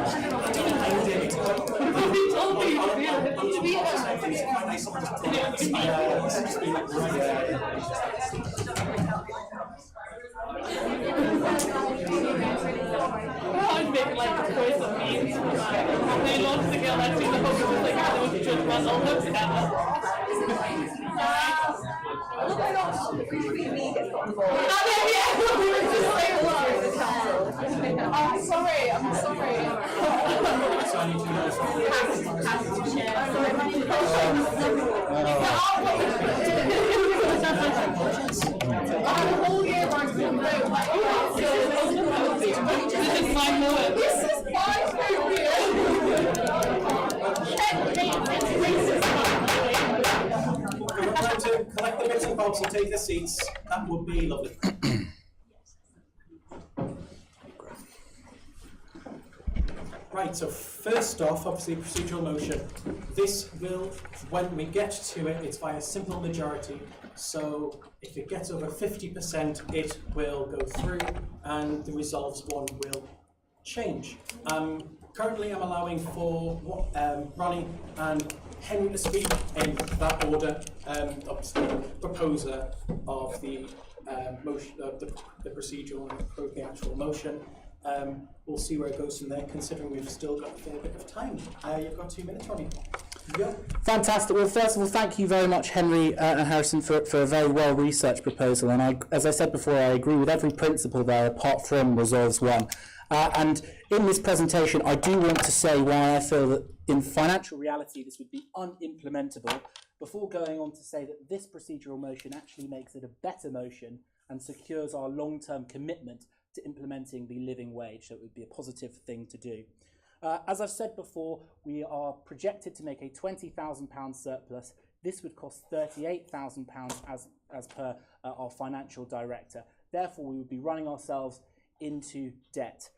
S4: I'd make like a choice of memes for that. They launched the girl that seen the book was like how they just run all over together. I'm sorry. This is my movie.
S1: Council take their seats, that would be lovely. Right, so first off, obviously procedural motion. This will, when we get to it, it's by a simple majority. So if it gets over 50%, it will go through and the resolves one will change. Currently I'm allowing for Ronnie and Henry to speak in that order. Obviously the proposer of the motion, the procedural and the actual motion. We'll see where it goes from there, considering we've still got a fair bit of time. You've got 2 minutes, Ronnie. Go.
S3: Fantastic. Well, first of all, thank you very much, Henry and Harrison, for a very well-researched proposal. And as I said before, I agree with every principle there, apart from Resolves 1. And in this presentation, I do want to say why I feel that in financial reality this would be unimplementable, before going on to say that this procedural motion actually makes it a better motion and secures our long-term commitment to implementing the living wage, so it would be a positive thing to do. As I've said before, we are projected to make a £20,000 surplus. This would cost £38,000 as per our financial director. Therefore, we would be running ourselves into debt.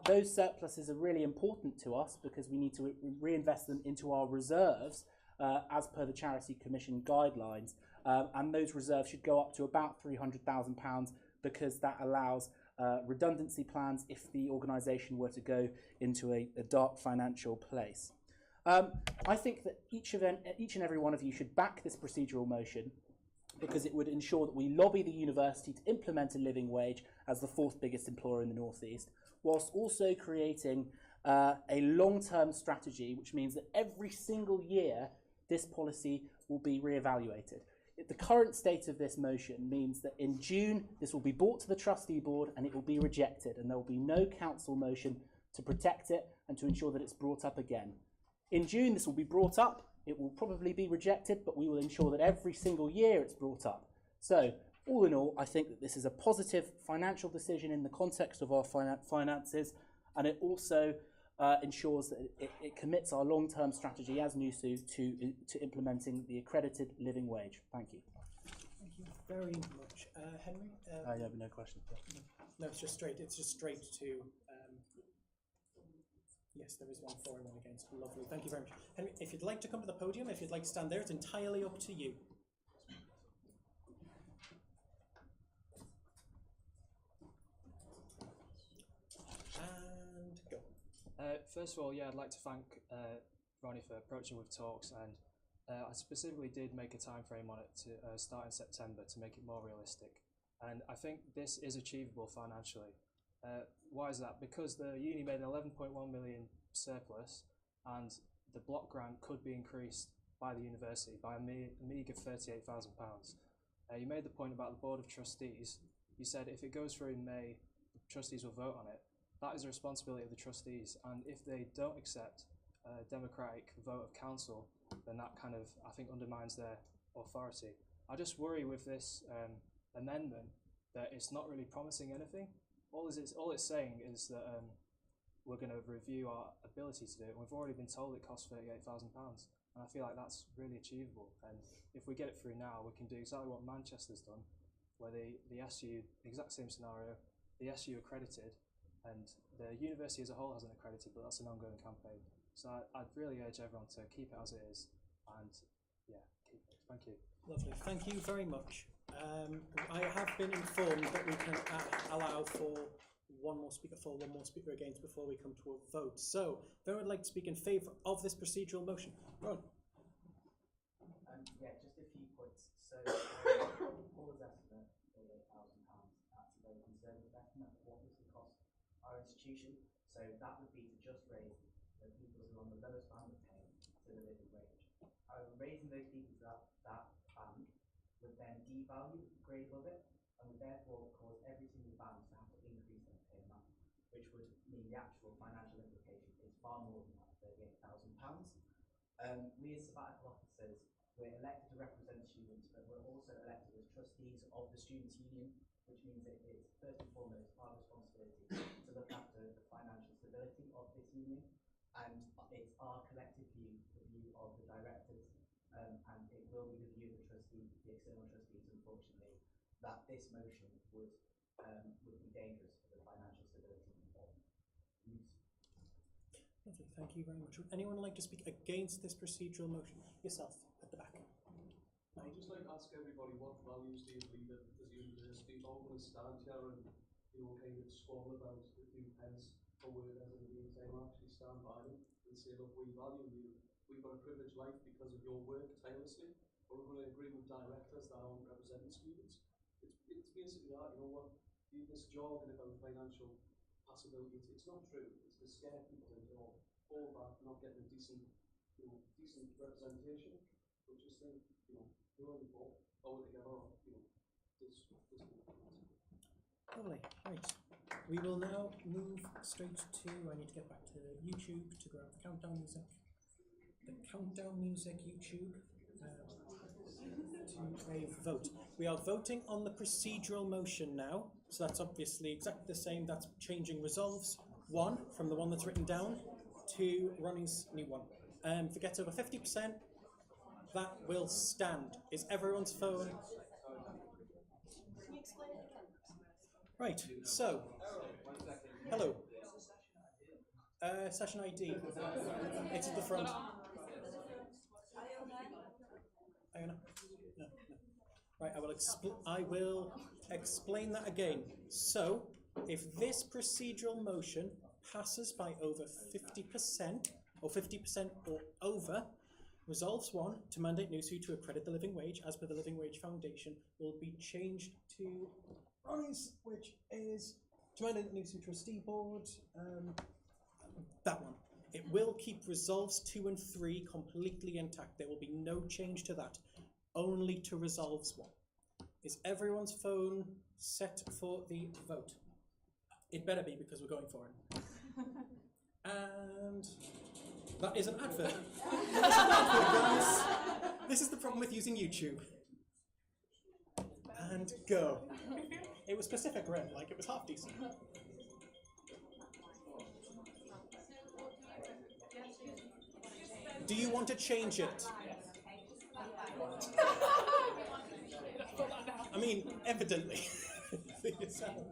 S3: Those surpluses are really important to us because we need to reinvest them into our reserves as per the Charity Commission guidelines. And those reserves should go up to about £300,000 because that allows redundancy plans if the organisation were to go into a dark financial place. I think that each and every one of you should back this procedural motion because it would ensure that we lobby the university to implement a living wage as the 4th biggest employer in the North East, whilst also creating a long-term strategy, which means that every single year this policy will be re-evaluated. The current state of this motion means that in June this will be brought to the trustee board and it will be rejected, and there will be no council motion to protect it and to ensure that it's brought up again. In June this will be brought up, it will probably be rejected, but we will ensure that every single year it's brought up. So all in all, I think that this is a positive financial decision in the context of our finances, and it also ensures that it commits our long-term strategy as NUSU to implementing the accredited living wage. Thank you.
S1: Thank you very much. Henry?
S3: I have no questions.
S1: No, it's just straight to... yes, there is one for and one against. Lovely. Thank you very much. Henry, if you'd like to come to the podium, if you'd like to stand there, it's entirely up to you. And go.
S12: First of all, I'd like to thank Ronnie for approaching with talks, and I specifically did make a time frame on it to start in September to make it more realistic. And I think this is achievable financially. Why is that? Because the uni made an 11.1 million surplus, and the block grant could be increased by the university by a meagre £38,000. You made the point about the Board of Trustees. You said if it goes through in May, the trustees will vote on it. That is a responsibility of the trustees, and if they don't accept a democratic vote of council, then that kind of, I think, undermines their authority. I just worry with this amendment that it's not really promising anything. All it's saying is that we're going to review our ability to do it. We've already been told it costs £38,000, and I feel like that's really achievable. And if we get it through now, we can do exactly what Manchester's done, where the SU, exact same scenario, the SU accredited, and the university as a whole hasn't accredited, but that's an ongoing campaign. So I'd really urge everyone to keep it as it is, and keep it. Thank you.
S1: Lovely. Thank you very much. I have been informed that we can allow for one more speaker for, one more speaker against before we come to a vote. So, if anyone would like to speak in favour of this procedural motion, Ron.
S3: Just a few points. So, Paul's estimate for £8,000, that's a very conservative estimate of what this would cost our institution. So that would be to just raise the people who are on the lowest band of pay to the living wage. Raising those people to that band would then devalue the grade above it, and would therefore cause every single band to have to increase their pay amount, which would mean the actual financial implication is far more than that £38,000. We as sabbatical officers, we're elected to represent students, but we're also elected as trustees of the Students' Union, which means that it's first and foremost our responsibility to look after the financial stability of this union, and it's our collective view, the view of the directors,
S18: and it will be the view of the trustees, the external trustees, unfortunately, that this motion would be dangerous for the financial stability of NUSU.
S1: Lovely, thank you very much. Would anyone like to speak against this procedural motion? Yourself, at the back.
S19: I'd just like to ask everybody what values do you believe that as a university all going to stand here and, you know, kind of squabble about a few pence for workers in the meantime, actually stand by them and say, look, we value you. We've got a privileged life because of your work tirelessly, but we're going to agree with directors that aren't representing students. It's basically that, you know what, this jargon about financial possibility, it's not true. It's to scare people into all that, not getting a decent representation. But just think, you know, who are you for? Or together, or, you know, this.
S1: Lovely, right. We will now move straight to, I need to get back to YouTube to grab the countdown music. The countdown music, YouTube, to a vote. We are voting on the procedural motion now, so that's obviously exactly the same. That's changing resolves 1 from the one that's written down to Ronnie's new one. If it gets over 50%, that will stand. Is everyone's phone?
S10: Can you explain it again?
S1: Right, so, hello. Session ID. It's at the front. Iona? No. Right, I will explain that again. So, if this procedural motion passes by over 50%, or 50% or over, Resolves 1 to mandate NUSU to accredit the living wage as per the Living Wage Foundation will be changed to Ronnie's, which is to mandate NUSU Trustee Board, that one. It will keep Resolves 2 and 3 completely intact. There will be no change to that, only to Resolves 1. Is everyone's phone set for the vote? It better be, because we're going for it. And that is an advert. That's an advert, guys. This is the problem with using YouTube. And go. It was Pacific Rim, like it was half decent. Do you want to change it? I mean, evidently. For yourself.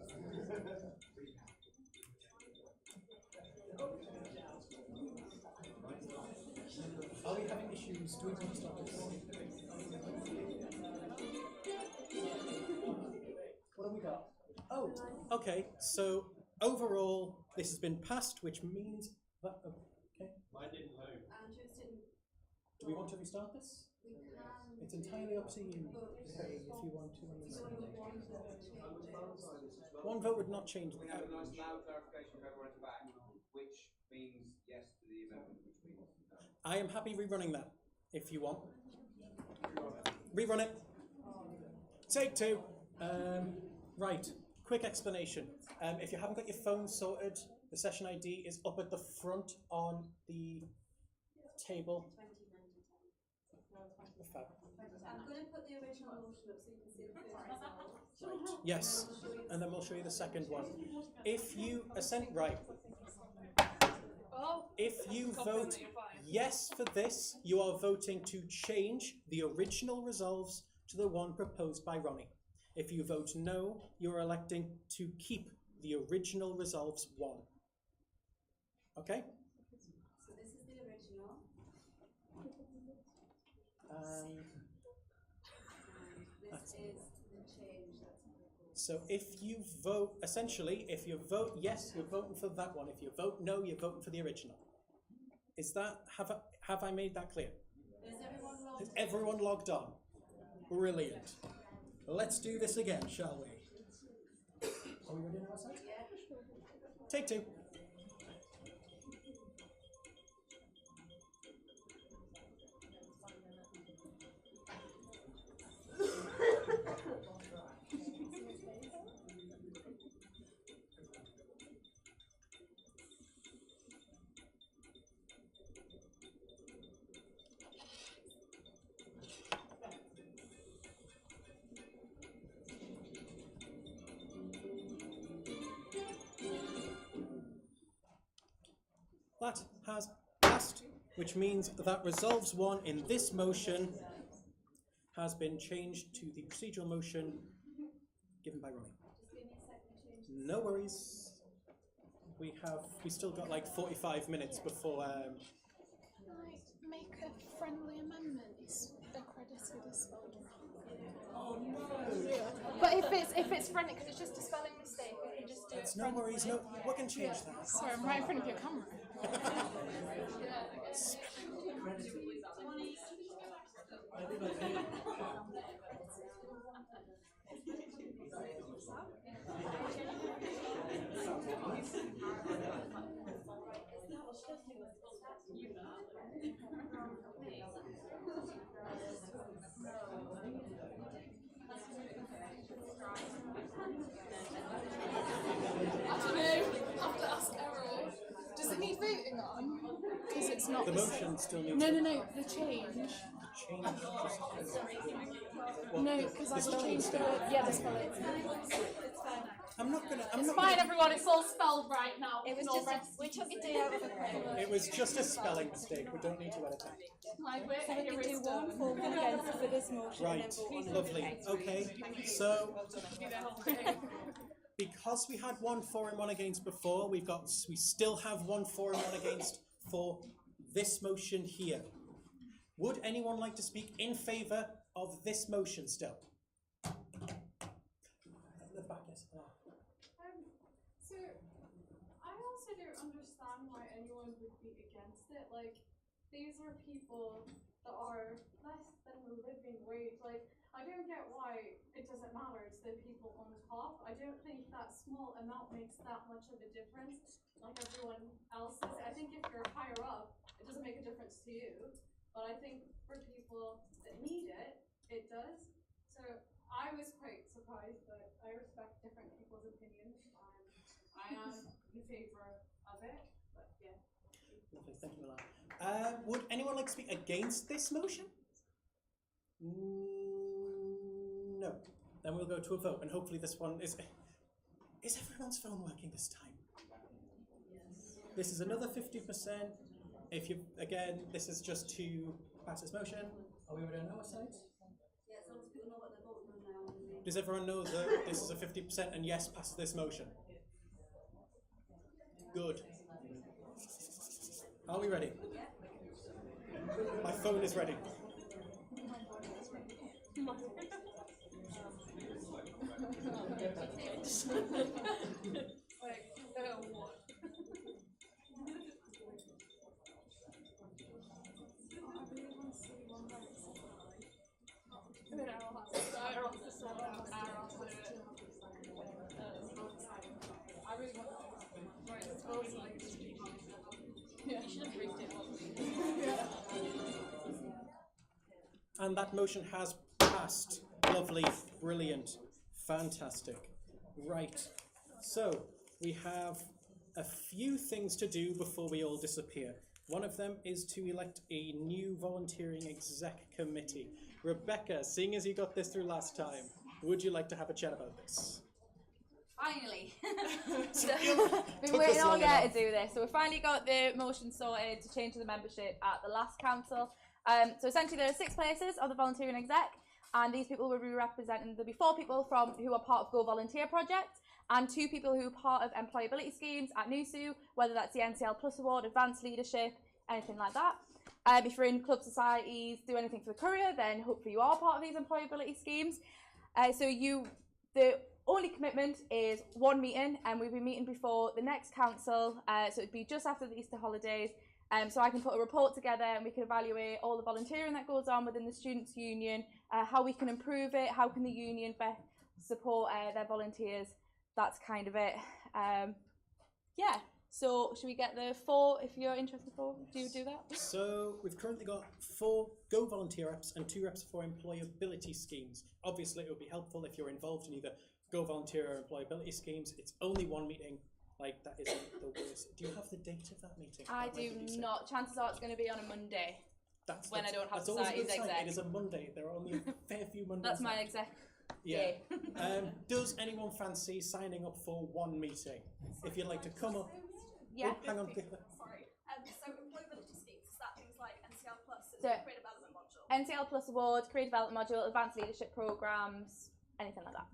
S1: Are we having issues? Do we want to start this? What have we got? Oh, okay. So overall, this has been passed, which means that. Okay.
S9: Mine didn't load.
S10: Andrew's didn't.
S1: Do we want to restart this?
S10: We can.
S1: It's entirely up to you. Hey, if you want to. One vote would not change.
S15: We have a nice loud clarification for everyone at the back, which means yes to the amendment, which means no.
S1: I am happy rerunning that, if you want. Rerun it. Take 2. Right, quick explanation. If you haven't got your phone sorted, the session ID is up at the front on the table.
S10: I'm going to put the original motion up so you can see the first result.
S1: Right. Yes, and then we'll show you the second one. If you if you vote yes for this, you are voting to change the original resolves to the one proposed by Ronnie. If you vote no, you are electing to keep the original resolves 1. Okay?
S10: So this is the original. This is the change that's proposed.
S1: So if you vote, essentially, if you vote yes, you're voting for that one. If you vote no, you're voting for the original. Is that, have I made that clear? Is everyone logged on? Brilliant. Let's do this again, shall we? Are we ready on our side? Take 2. That has passed. passed, which means that resolves 1 in this motion has been changed to the procedural motion given by Ronnie. No worries. We still got like 45 minutes before.
S4: Can I make a friendly amendment? It's accredited as spelled wrong.
S1: Oh no!
S4: But if it's friendly, because it's just a spelling mistake, we can just do it.
S1: No worries. No, we can change that.
S4: Sorry, I'm right in front of your camera. I don't know. Have to ask Errol. Does it need voting on? Because it's not.
S1: The motion still needs.
S4: No. The change. No, because I just changed the word. Yeah, the spelling.
S1: It's
S4: fine, everyone. It's all spelled right now.
S2: It was just we took a day out of it.
S1: It was just a spelling mistake. We don't need to edit that.
S4: Like, we're
S2: So we can do 1 for, 1 against for this motion.
S1: Right.
S2: And then vote on
S1: Lovely.
S2: it.
S1: Okay. So because we had 1 for and 1 against before, we still have 1 for and 1 against for this motion here. Would anyone like to speak in favour of this motion still? The back, yes.
S4: So, I also don't understand why anyone would be against it. Like, these are people that are less than the living wage. Like, I don't get why it doesn't matter to the people on top. I don't think that small amount makes that much of a difference, like everyone else says. I think if you're higher up, it doesn't make a difference to you. But I think for people that need it, it does. So I was quite surprised, but I respect different people's opinions. I am in favour of it, but yeah.
S1: Lovely, thank you, Milan. Would anyone like to speak against this motion? No. Then we'll go to a vote, and hopefully this one is. Is everyone's phone working this time? Yes. This is another 50%. If you again, this is just to pass this motion. Are we already on our side?
S7: Yeah, as long as people know what they're voting on now.
S1: Does everyone know that this is a 50% and yes, pass this motion? Good. Are we ready? My phone is ready. And that motion has passed. Lovely, brilliant, fantastic. Right, so we have a few things to do before we all disappear. One of them is to elect a new volunteering exec committee. Rebecca, seeing as you got this through last time, would you like to have a chat about this?
S8: Finally. We've been waiting all year to do this. So we finally got the motion sorted to change the membership at the last council. So essentially there are 6 places of the volunteering exec, and these people will be representing, there'll be 4 people who are part of Go Volunteer Project, and 2 people who are part of employability schemes at NUSU, whether that's the NCL Plus Award, Advanced Leadership, anything like that. If you're in club societies, do anything for the courier, then hopefully you are part of these employability schemes. The only commitment is 1 meeting, and we'll be meeting before the next council, so it'd be just after the Easter holidays. So I can put a report together and we can evaluate all the volunteering that goes on within the Students' Union, how we can improve it, how can the union best support their volunteers. That's kind of it. Yeah, so should we get the 4, if you're interested, 4? Do you do that?
S1: So we've currently got 4 Go Volunteer reps and 2 reps for employability schemes. Obviously it would be helpful if you're involved in either Go Volunteer or employability schemes. It's only 1 meeting. Like, that isn't the worst. Do you have the date of that meeting?
S8: I do not. Chances are it's going to be on a Monday. When I don't have
S1: that's always a
S8: society's
S1: good sign.
S8: exec.
S1: It is a Monday. There are only a fair few Mondays.
S8: That's my
S1: left.
S8: exec.
S1: Yeah. Does anyone fancy signing up for 1 meeting? If you'd like to come up.
S8: Yeah.
S1: Oh, hang on.
S10: Sorry. So employability scheme.
S8: So
S10: career development module.
S8: NCL Plus Awards, career development module, advanced leadership programs, anything like that.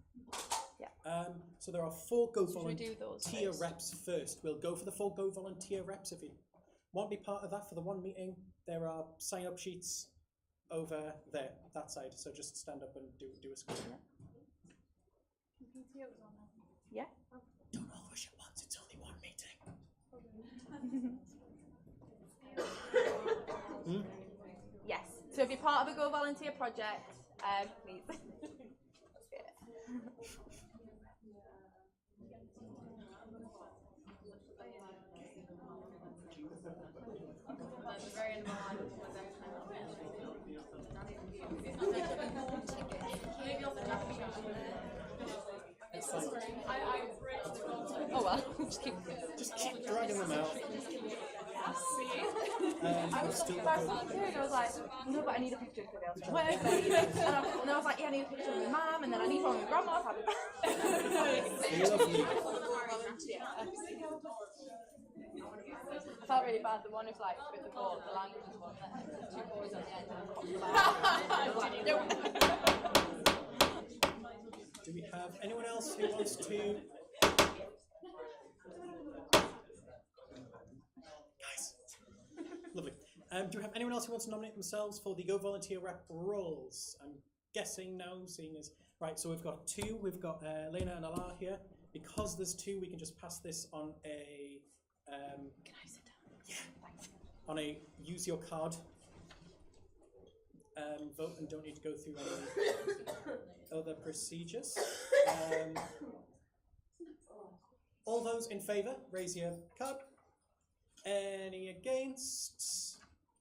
S8: Yeah.
S1: So there are 4 Go
S8: Should we do those
S1: Volunteer
S8: first?
S1: reps first. We'll go for the 4 Go Volunteer reps. If you want to be part of that for the one meeting, there are sign-up sheets over there, that side. So just stand up and do a screen.
S8: Yeah.
S1: Don't all rush at once. It's only one meeting.
S8: Yes. So if you're part of a Go Volunteer project, please. Oh well,
S1: just keep dragging them out.
S8: I was still and I was like, no, but I need a picture for the and I was like, yeah, I need a picture of my mum, and then I need one of my grandma. I felt really bad. The one who's like with the ball, the language one, the 2 boys on the end and
S1: Do we have anyone else who wants to? Guys, lovely. Do we have anyone else who wants to nominate themselves for the Go Volunteer rep roles? I'm guessing no, seeing as right. So we've got 2. We've got Lena and Alar here. Because there's 2, we can just pass this on a.
S8: Can I sit down?
S1: Yeah. On a use your card vote and don't need to go through any other procedures. All those in favour, raise your card. Any against?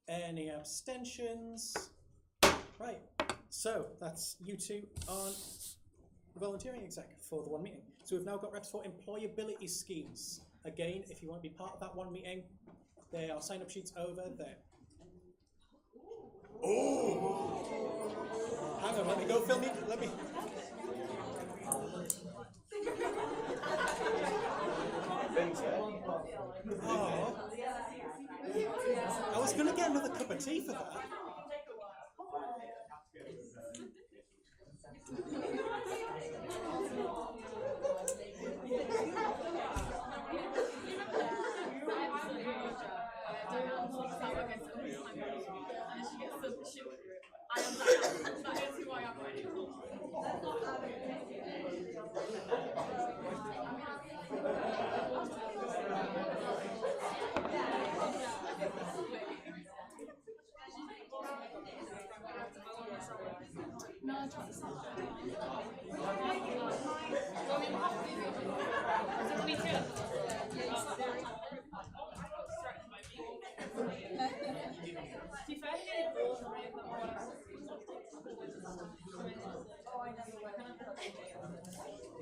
S1: Any abstentions? Right, so that's you 2 on volunteering exec for the one meeting. So we've now got reps for employability schemes. Again, if you want to be part of that one meeting, there are sign-up sheets over there. Oh! Hang on, let me go film it. Let me. Oh. I was going to get another cup of tea for that.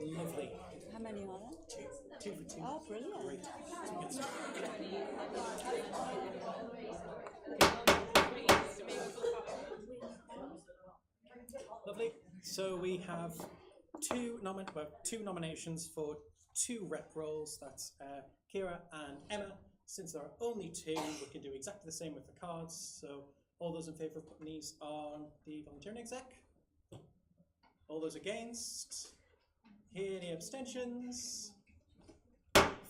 S1: Lovely.
S17: How many are there?
S1: 2 for 2.
S17: Oh, brilliant.
S1: Great. Lovely. So we have 2 nominations for 2 rep roles. That's Kira and Emma. Since there are only 2, we can do exactly the same with the cards. So all those in favour of putting these on the volunteering exec? All those against? Any abstentions?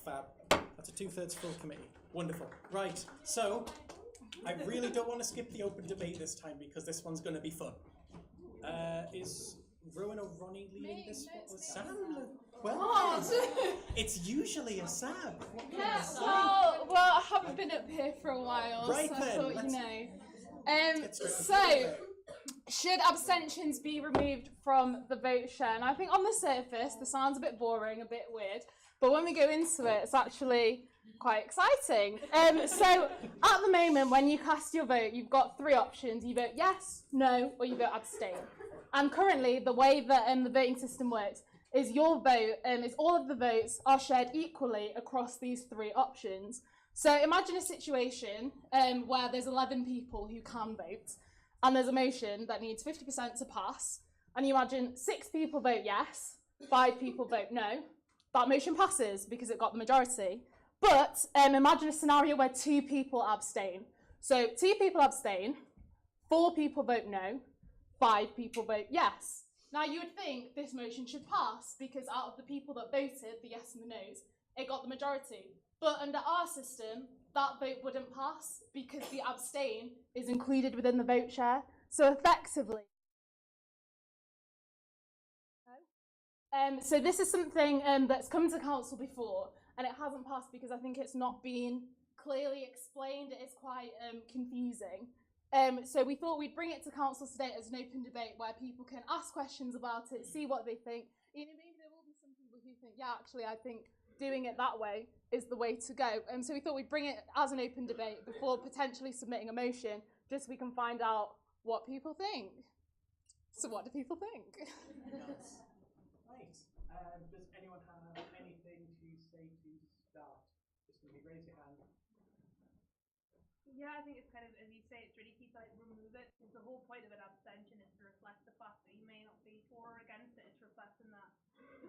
S1: Fab. That's a 2/3 full committee. Wonderful. Right. So I really don't want to skip the open debate this time because this one's going to be fun. Is Rowan or Ronnie leading this one? Or Sam? Well, it's usually a Sam. What can I say?
S20: Well, I haven't been up here for a while,
S1: Right
S20: so I
S1: then,
S20: thought,
S1: let's
S20: you know.
S1: get straight to
S20: So, should abstentions be removed from the vote share? And I think on the surface, this sounds a bit boring, a bit weird, but when we go into it, it's actually quite exciting. So, at the moment, when you cast your vote, you've got 3 options. You vote yes, no, or you vote abstain. And currently, the way that the voting system works is your vote, is all of the votes are shared equally across these 3 options. So imagine a situation where there's 11 people who can vote, and there's a motion that needs 50% to pass, and you imagine 6 people vote yes, 5 people vote no. That motion passes because it got the majority. But imagine a scenario where 2 people abstain. So 2 people abstain, 4 people vote no, 5 people vote yes. Now you would think this motion should pass because out of the people that voted, the yes and the no's, it got the majority. But under our system, that vote wouldn't pass because the abstain is included within the vote share. So effectively, so this is something that's come to council before, and it hasn't passed because I think it's not been clearly explained. It is quite confusing. So we thought we'd bring it to council today as an open debate where people can ask questions about it, see what they think. You know, maybe there will be some people who think, yeah, actually, I think doing it that way is the way to go. So we thought we'd bring it as an open debate before potentially submitting a motion, just so we can find out what people think. So what do people think?
S1: Nice. Right. Does anyone have anything to say to start? Just maybe raise your hand.
S13: Yeah, I think it's kind of, as you say, it's really key to like remove it. Because the whole point of an abstention is to reflect the fact that you may not be for or against it. It's reflecting that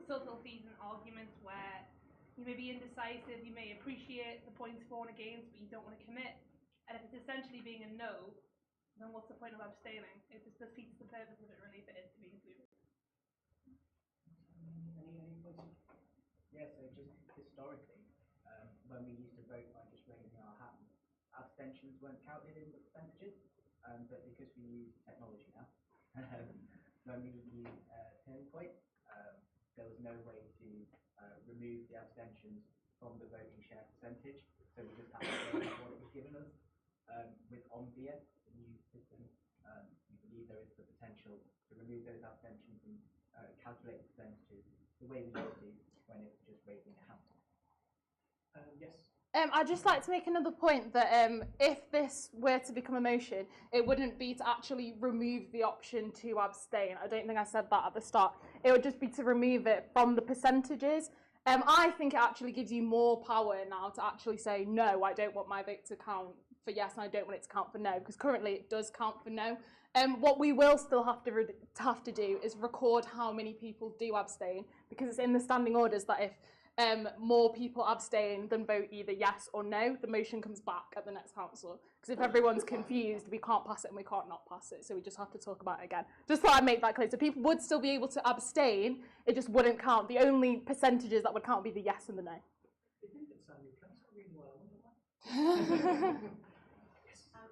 S13: subtleties and arguments where you may be indecisive, you may appreciate the points for and against, but you don't want to commit. And if it's essentially being a no, then what's the point of abstaining? It just defeats the purpose of it really if it is to be included.
S1: Any points?
S18: Yeah, so just historically, when we used to vote by just raising our hand, abstentions weren't counted in the percentages, but because we use technology now, when we use turning point, there was no way to remove the abstentions from the voting share percentage, so we just had to go with what it was given us. With Omvia, the new system, we believe there is the potential to remove those abstentions and calculate the percentages the way we used to when it was just raising a hand.
S1: Yes.
S20: I'd just like to make another point that if this were to become a motion, it wouldn't be to actually remove the option to abstain. I don't think I said that at the start. It would just be to remove it from the percentages. I think it actually gives you more power now to actually say, no, I don't want my vote to count for yes and I don't want it to count for no, because currently it does count for no. What we will still have to do is record how many people do abstain, because it's in the standing orders that if more people abstain than vote either yes or no, the motion comes back at the next council. Because if everyone's confused, we can't pass it and we can't not pass it, so we just have to talk about it again. Just thought I'd make that clear. So people would still be able to abstain, it just wouldn't count. The only percentages that would count would be the yes and the no.
S1: I think it's Sandy. Council really well. I wonder why.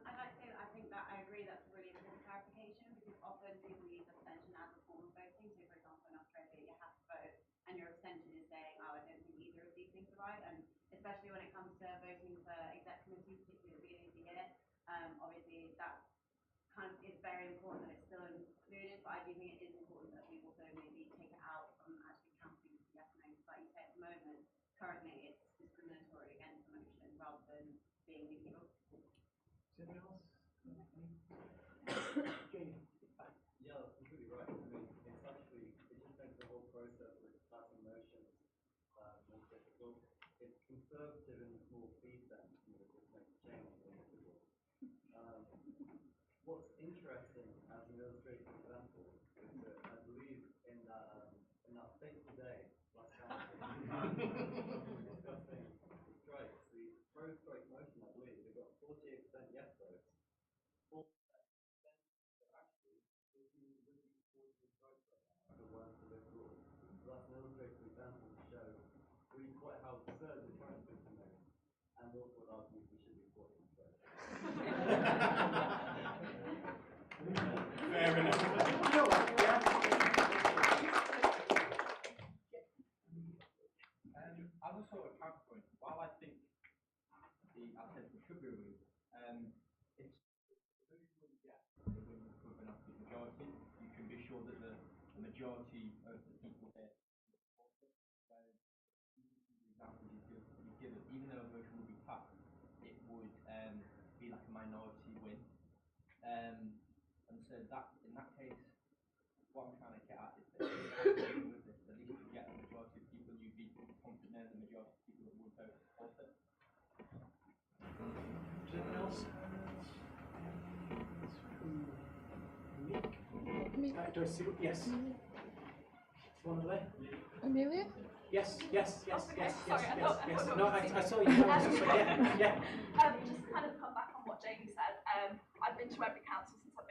S7: I'd like to say that I think that I agree that's a really important clarification, because often people use abstention as a form of voting. So, for example, in Australia, you have to vote, and your abstention is saying, oh, I don't think either of these things are right. And especially when it comes to voting for exec committees, particularly at the beginning of the year, obviously that kind of is very important that it's still included, but I do think it is important that we also maybe take it out from actually counting yes and no. Like you say, at the moment, currently it's discriminatory against the motion rather than being neutral.
S1: Is anyone else? Jamie.
S14: Yeah, that's completely right. I mean, it's actually, it just makes the whole process of passing motions more difficult. It's conservative in the small c sense, you know, it just makes change more difficult. What's interesting as an illustrative example is that I believe in that fateful day last council, discussing the strikes, the pro-strike motion, I believe, they got 48% yes votes. So that's an illustrative example to show really quite how absurd the current system is, and also would argue we should be for it.
S1: Fair enough.
S21: As a sort of counterpoint, while I think the abstention should be removed, it's it wouldn't prove an absolute majority. You can be sure that the majority of the people here support it. So, the example you've given, even though a motion would be passed, it would be like a minority win. And so that, in that case, what I'm trying to get at is that with this, at least you get a majority of people, you'd be confident in the majority of people that would vote for it.
S1: Is anyone else? Do I see? Yes. One over there.
S20: Amelia?
S1: Yes, yes, yes,
S13: Okay,
S1: yes,
S13: sorry,
S1: yes,
S13: I
S1: yes,
S13: thought-
S1: yes.
S13: I thought
S1: No,
S13: it was
S1: I
S13: you.
S1: saw you. Yeah.
S13: Just to kind of come back on what Jamie said, I've been to every council since I've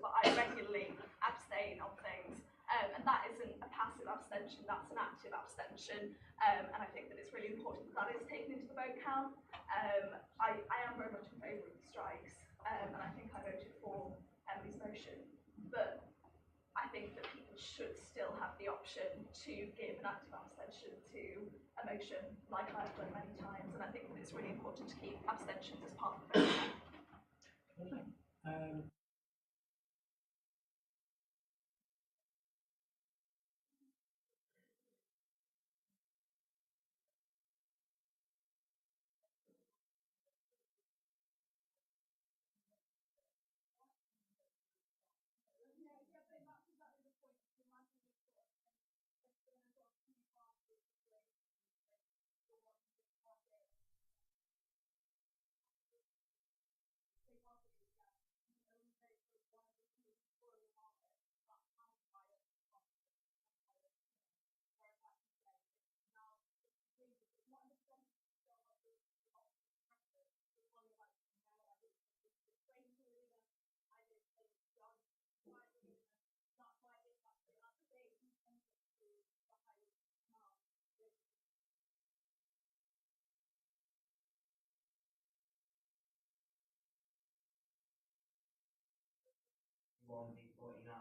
S10: but I regularly abstain on things. And that isn't a passive abstention, that's an active abstention. And I think that it's really important that that is taken into the vote count. I am very much in favour of the strikes, and I think I voted for Emily's motion. But I think that people should still have the option to give an active abstention to a motion, like I've done many times. And I think that it's really important to keep abstentions as part of the vote count.
S18: One B49.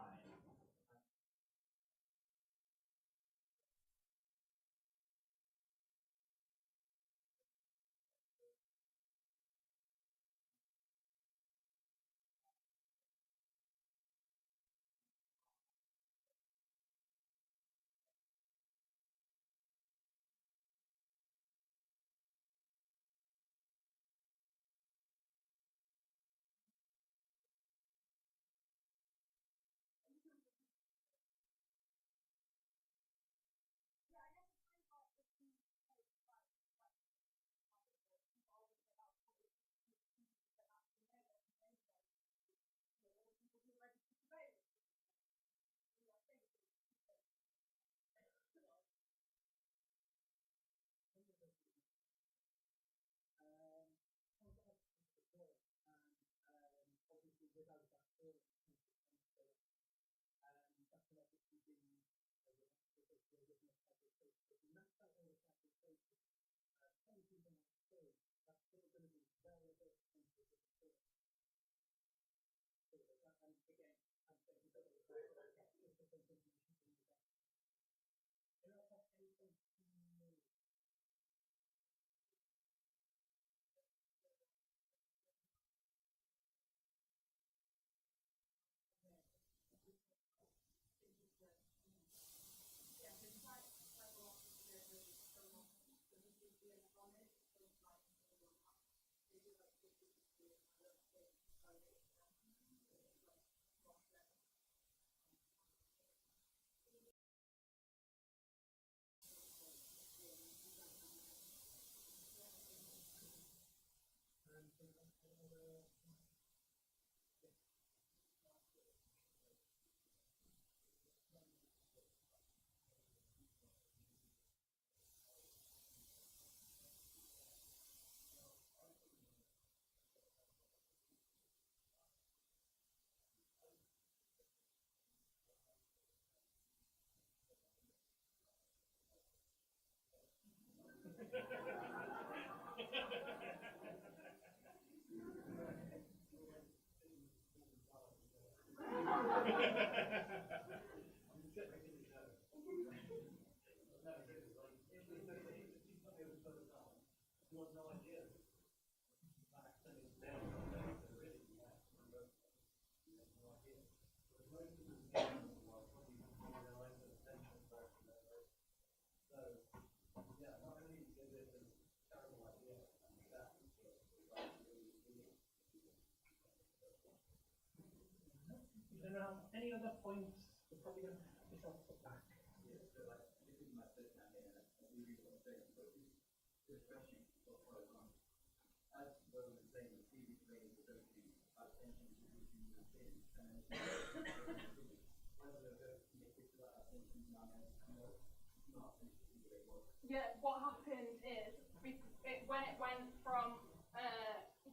S1: Obviously, without that all, that's an opportunity to be and that's that all the fabrication. Some people are saying that's still going to be very expensive. And again, I'm saying because of the fact that that's just the same information from the back. Do you have anything to any other points? We're probably going to have this off the back.
S21: Yeah, so like, this is my first time here, and I really want to say, but this question for program. As well as saying, the previous way is associated attention to reducing the thing, and then whether they're going to make it to that attention now, not finish the way it was.
S20: Yeah, what happened is when it went from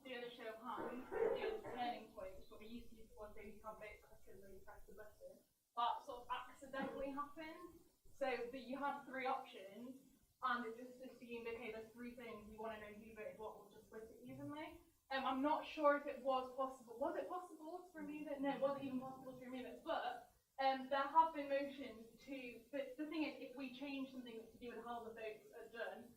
S20: doing a show of hands to doing the turning points, but we used to use the one day we can't vote for the because they pressed the button. That sort of accidentally happened. So that you had 3 options, and it just assumed, okay, there's 3 things, you want to know who voted what, we'll just split it evenly. I'm not sure if it was possible. Was it possible to remove it? No, it wasn't even possible to remove it. But there have been motions to. But the thing is, if we change something to do with how the votes are done,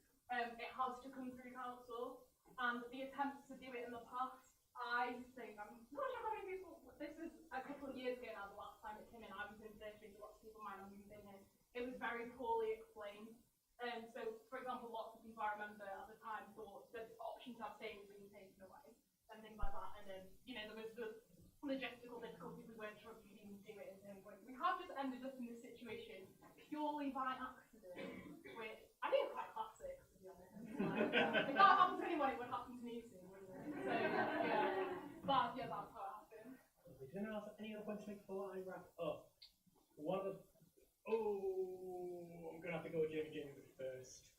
S20: it has to come through council. And the attempts to do it in the past, I think, I'm not sure how many people. This is a couple of years ago now. The last time it came in, I was in first year. Lots of people might not have been in. It was very poorly explained. So, for example, lots of people I remember at the time thought that the option to abstain was being taken away and things like that. And then, you know, there was the logistical difficulties. We weren't sure if you'd even do it at any point. We have just ended up in this situation purely by accident, which I think is quite classic, to be honest. If that happened to anyone, it would happen to me soon, wouldn't it? So, yeah, that's how it happened.
S1: Does anyone else have any other points to make before I wrap up? One of the I'm going to have to go with Jamie first.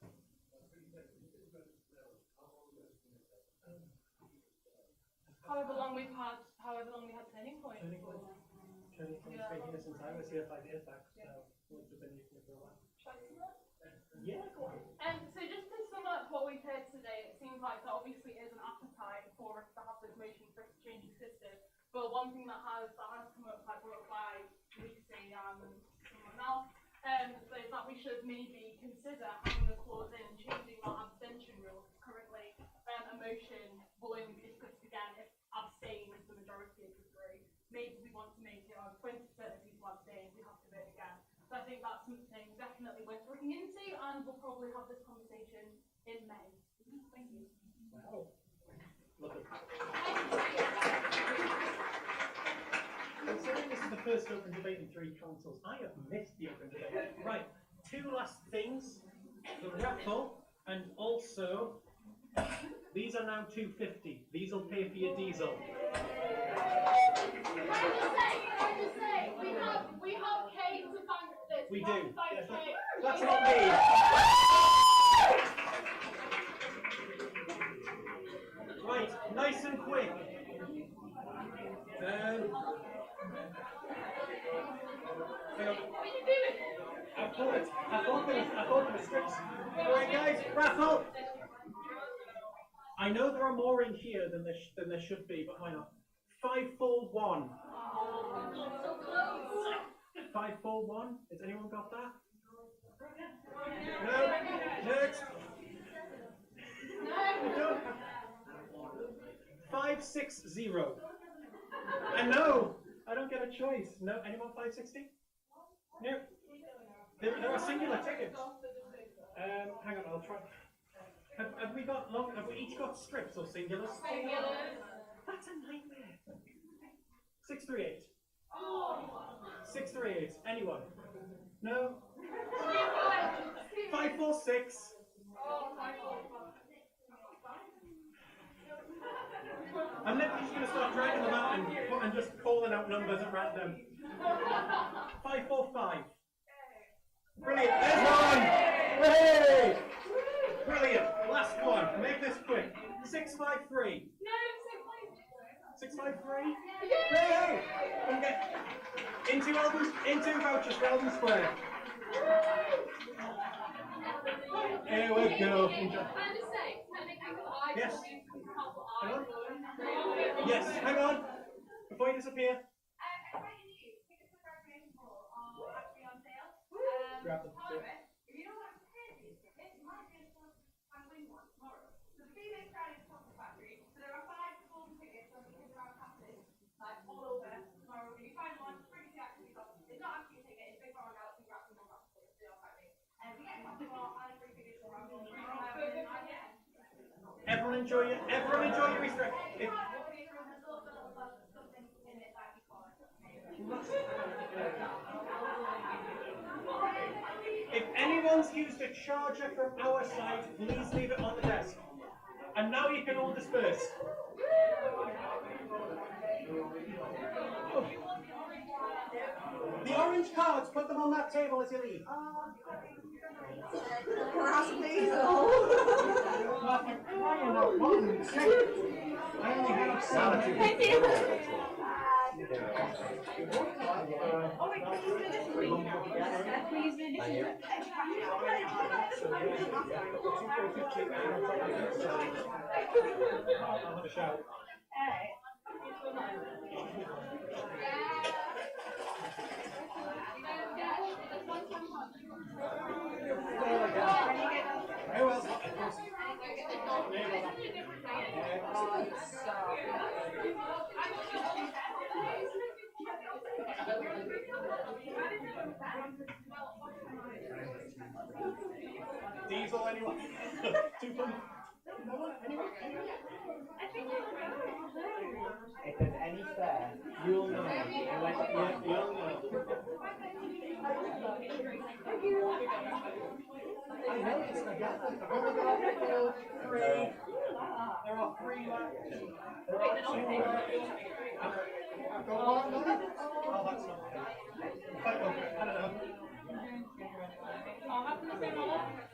S20: However long we had turning point.
S1: Turning point. Turning point has been here since I was here 5 years back, so it's been here for a while. Yeah, go on.
S20: So just to sum up what we've heard today, it seems like there obviously is an appetite for us to have this motion for us to change the system. But one thing that has come up, like brought by Lucy and someone else, so is that we should maybe consider having a clause in and changing that abstention rule. Currently, a motion will only be discussed again if abstain is the majority of the 3. Maybe we want to make it 20% of people abstain, we have to vote again. So I think that's something definitely worth looking into, and we'll probably have this conversation in May. Thank you.
S1: Wow. Lovely. Considering this is the first open debate in 3 councils, I have missed the open debate. Right, 2 last things. The raffle, and also, these are now $2.50. These will pay for your diesel.
S20: Can I just say, we have Kate to thank for this.
S1: We do.
S20: have to thank Kate.
S1: That's not me. Right, nice and quick. Hang on.
S20: What are you doing?
S1: I thought there were scripts. Alright guys, raffle! I know there are more in here than there should be, but why not? 541. 541? Has anyone got that? No? Next? I don't have 560. I know! I don't get a choice. No? Anyone 560? No. There are singular tickets. Hang on, I'll try. Have we got long? Have we each got strips or singulars?
S20: Singulars.
S1: That's a nightmare. 638. 638. Anyone? No? 546. I'm literally just going to start dragging them out and just calling out numbers at random. 545. Brilliant. There's one. Hey! Brilliant. Last one. Make this quick. 653.
S20: No,
S1: 653. Hey! Into vouchers, Weldon Square. Here we go.
S20: Can I just say,
S1: Yes. Hang on. Yes, hang on. Before you disappear. Grab them.
S7: If you don't want to pay these tickets, you might be able to win one tomorrow. So the Phoenix Friday Chocolate Factory, so there are 5 golden tickets on the kids around passes, like all over tomorrow. If you find one, bring it to actually got. It's not actually a ticket, it's Big Brown Galaxy wrapped in one wrap ticket, they are quite big. And we get chocolate bar and free tickets for our
S1: Everyone enjoy your Easter egg. If anyone's used a charger from our side, please leave it on the desk. And now you can all disperse. Oh. The orange cards, put them on that table as you leave. I only have sanity.
S20: Thank you.
S1: Diesel, anyone? 2 pump?
S21: If there's any spare, you'll know. You'll know. I noticed again. I've only got 3. There are 3 left. There are 2 left. I've got 1 left. Oh, that's not okay. I don't know.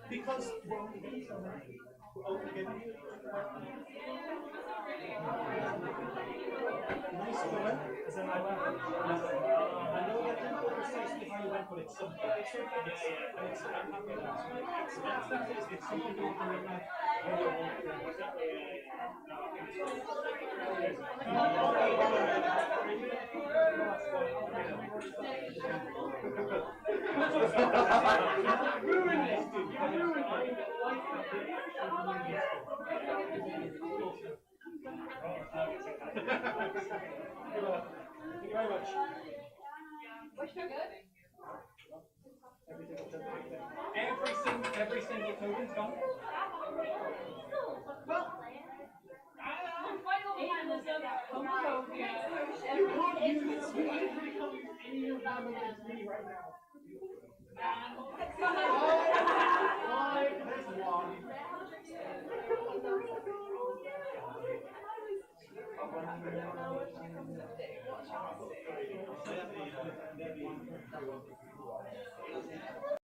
S21: Because we're only getting so many. We're only getting nice to win. As in I went. I know that didn't go precisely how you went, but it's something. Yeah. And it's, I'm happy with that. It's something you can make that. Thank you very much. Every single token's gone. You can't use any of them against me right now. There's 1.